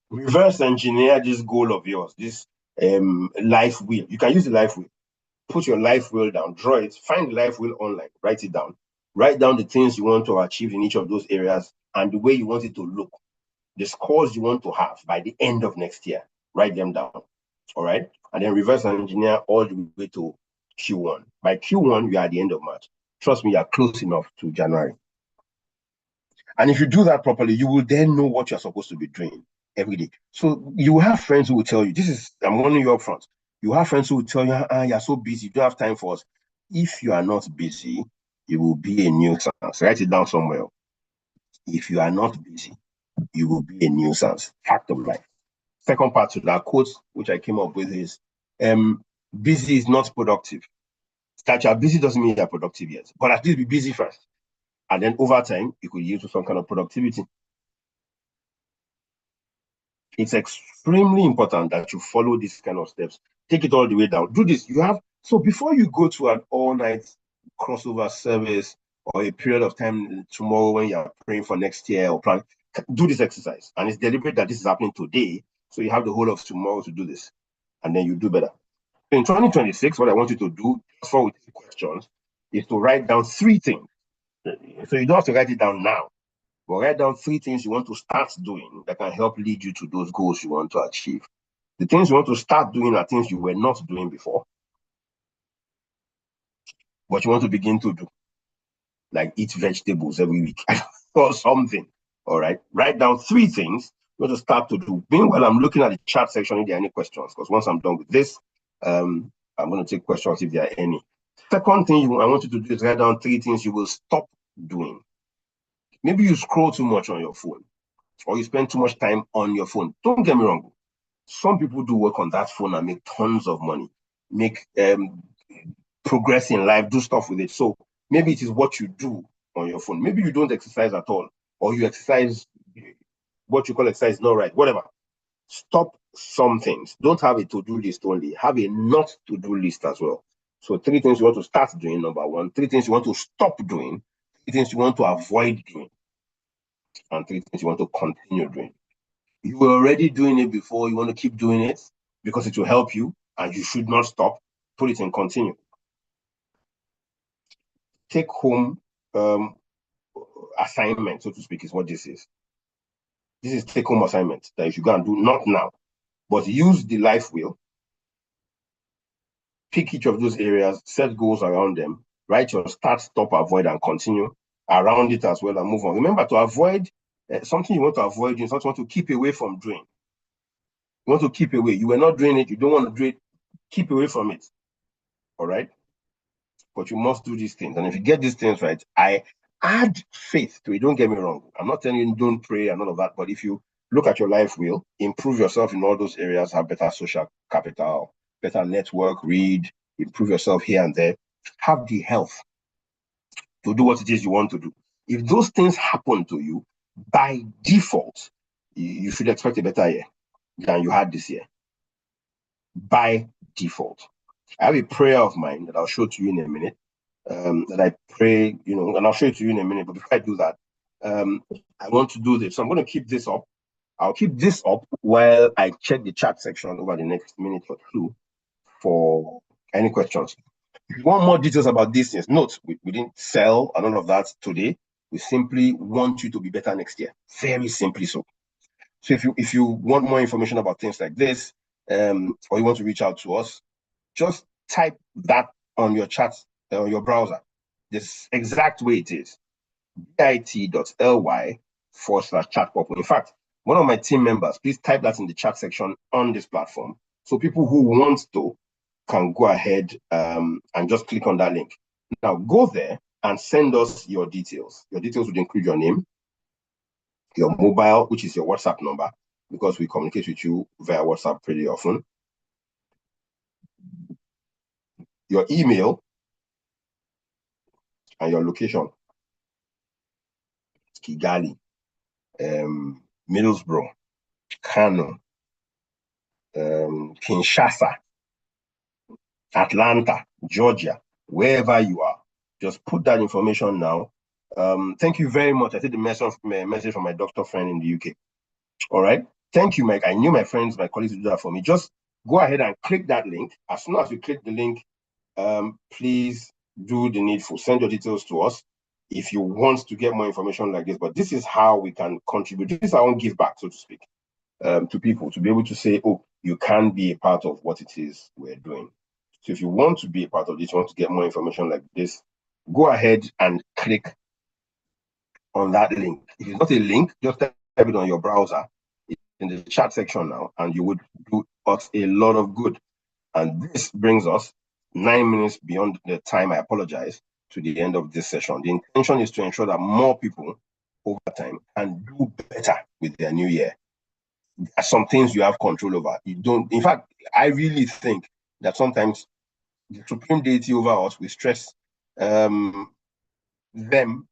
Reverse engineer this goal of yours, this life wheel. You can use the life wheel. Put your life wheel down, draw it, find the life wheel online, write it down. Write down the things you want to achieve in each of those areas and the way you want it to look. The scores you want to have by the end of next year. Write them down. All right. And then reverse engineer all the way to Q1. By Q1, you are at the end of March. Trust me, you are close enough to January. And if you do that properly, you will then know what you're supposed to be doing every day. So you have friends who will tell you, I'm warning you up front. You have friends who will tell you, you're so busy, you don't have time for us. If you are not busy, you will be a nuisance. Write it down somewhere. If you are not busy, you will be a nuisance. Fact of life. Second part to that quote, which I came up with is, busy is not productive. That you're busy doesn't mean you're productive yet, but at least be busy first. And then over time, you could yield to some kind of productivity. It's extremely important that you follow these kind of steps. Take it all the way down. Do this. So before you go to an all-night crossover service or a period of time tomorrow when you're praying for next year or plan, do this exercise. And it's deliberate that this is happening today. So you have the whole of tomorrow to do this. And then you do better. In 2026, what I want you to do, before we take questions, is to write down 3 things. So you don't have to write it down now. But write down 3 things you want to start doing that can help lead you to those goals you want to achieve. The things you want to start doing are things you were not doing before, but you want to begin to do, like eat vegetables every week or something. All right. Write down 3 things you want to start to do. Meanwhile, I'm looking at the chat section if there are any questions, because once I'm done with this, I'm going to take questions if there are any. Second thing I want you to do is write down 3 things you will stop doing. Maybe you scroll too much on your phone. or you spend too much time on your phone. Don't get me wrong. Some people do work on that phone and make tons of money, make progress in life, do stuff with it. So maybe it is what you do on your phone. Maybe you don't exercise at all, or you exercise, what you call exercise, not right, whatever. Stop some things. Don't have a to-do list only. Have a not to-do list as well. So 3 things you want to start doing, number 1. 3 things you want to stop doing. 3 things you want to avoid doing. And 3 things you want to continue doing. You were already doing it before. You want to keep doing it because it will help you and you should not stop. Put it in continue. Take home assignment, so to speak, is what this is. This is take home assignment that you should go and do, not now, but use the life wheel. Pick each of those areas, set goals around them, write your start, stop, avoid, and continue around it as well, and move on. Remember, to avoid something you want to avoid, you want to keep away from doing. You want to keep away. You were not doing it, you don't want to do it, keep away from it. All right? But you must do these things. And if you get these things right, I add faith to it. Don't get me wrong. I'm not telling you don't pray and all of that, but if you look at your life wheel, improve yourself in all those areas, have better social capital, better network, read, improve yourself here and there, have the health to do what it is you want to do. If those things happen to you, by default, you should expect a better year than you had this year. By default. I have a prayer of mine that I'll show to you in a minute, that I pray, and I'll show it to you in a minute. But before I do that, I want to do this. So I'm going to keep this up. I'll keep this up while I check the chat section over the next minute or two for any questions. If you want more details about these things, note, we didn't sell and all of that today. We simply want you to be better next year. Very simply so. So if you want more information about things like this, or you want to reach out to us, just type that on your chat, on your browser, this exact way it is, bit.ly/chatpurple. In fact, one of my team members, please type that in the chat section on this platform. So people who want to can go ahead and just click on that link. Now go there and send us your details. Your details would include your name, your mobile, which is your WhatsApp number, because we communicate with you via WhatsApp pretty often, your email, and your location. Kigali, Middlesbrough, Kano, Kinshasa, Atlanta, Georgia, wherever you are. Just put that information now. Thank you very much. I take the message from my doctor friend in the UK. All right. Thank you, Mike. I knew my friends, my colleagues would do that for me. Just go ahead and click that link. As soon as you click the link, please do the needful. Send your details to us if you want to get more information like this. But this is how we can contribute. This is our own give back, so to speak, to people, to be able to say, oh, you can be a part of what it is we're doing. So if you want to be a part of this, you want to get more information like this, go ahead and click on that link. If it's not a link, just type it on your browser. It's in the chat section now, and you would do us a lot of good. And this brings us 9 minutes beyond the time, I apologize, to the end of this session. The intention is to ensure that more people over time can do better with their new year. There are some things you have control over. You don't. In fact, I really think that sometimes the supreme deity over us, we stress them, him,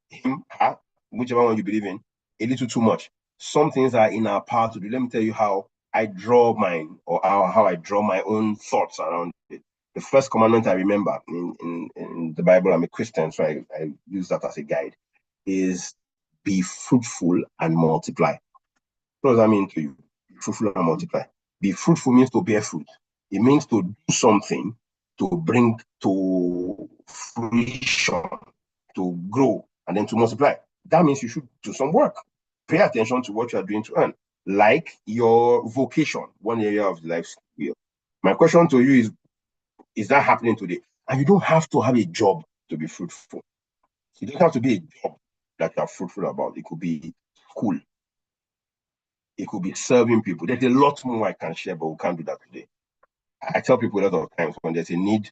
her, whichever one you believe in, a little too much. Some things are in our power to do. Let me tell you how I draw mine, or how I draw my own thoughts around it. The first commandment I remember in the Bible, I'm a Christian, so I use that as a guide, is be fruitful and multiply. What does that mean to you? Be fruitful and multiply. Be fruitful means to bear fruit. It means to do something to bring to fruition, to grow, and then to multiply. That means you should do some work. Pay attention to what you are doing to earn, like your vocation, one area of the life skill. My question to you is that happening today? And you don't have to have a job to be fruitful. It doesn't have to be a job that you are fruitful about. It could be school. It could be serving people. There's a lot more I can share, but we can't do that today. I tell people a lot of times when there's a need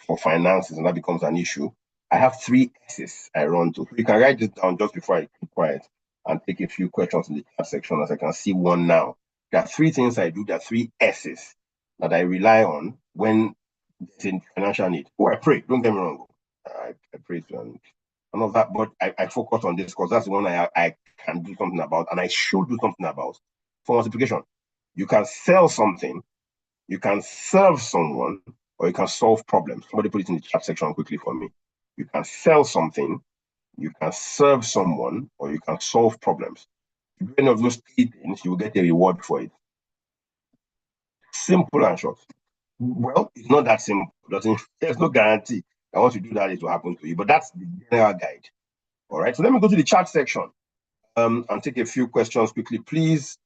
for finances and that becomes an issue, I have 3 S's I run to. You can write this down just before I keep quiet. and take a few questions in the chat section, as I can see one now. There are three things I do. There are three S's that I rely on when it's in financial need. Oh, I pray. Don't get me wrong. I pray and none of that, but I focus on this because that's the one I can do something about, and I should do something about. For multiplication, you can sell something, you can serve someone, or you can solve problems. Somebody put it in the chat section quickly for me. You can sell something, you can serve someone, or you can solve problems. If you do any of those three things, you will get a reward for it. Simple and short. Well, it's not that simple. There's no guarantee that once you do that, it will happen to you. But that's the general guide. All right. So let me go to the chat section and take a few questions quickly, please.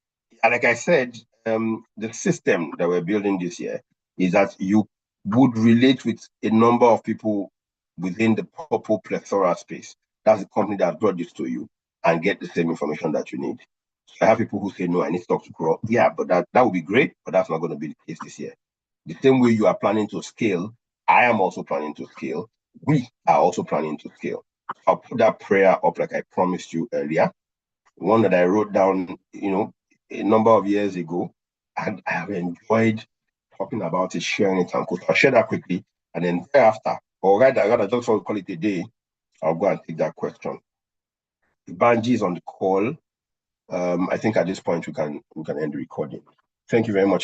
Like I said, the system that we're building this year is that you would relate with a number of people within the Purple Plethora space. That's the company that brought this to you and get the same information that you need. So I have people who say, no, I need to talk to Kuro. Yeah, but that would be great, but that's not going to be the case this year. The same way you are planning to scale, I am also planning to scale. We are also planning to scale. I'll put that prayer up like I promised you earlier. One that I wrote down, a number of years ago, and I have enjoyed talking about it, sharing it, and I'll share that quickly, and then thereafter, or rather, just want to call it a day, I'll go and take that question. Banji is on the call. I think at this point we can end the recording. Thank you very much.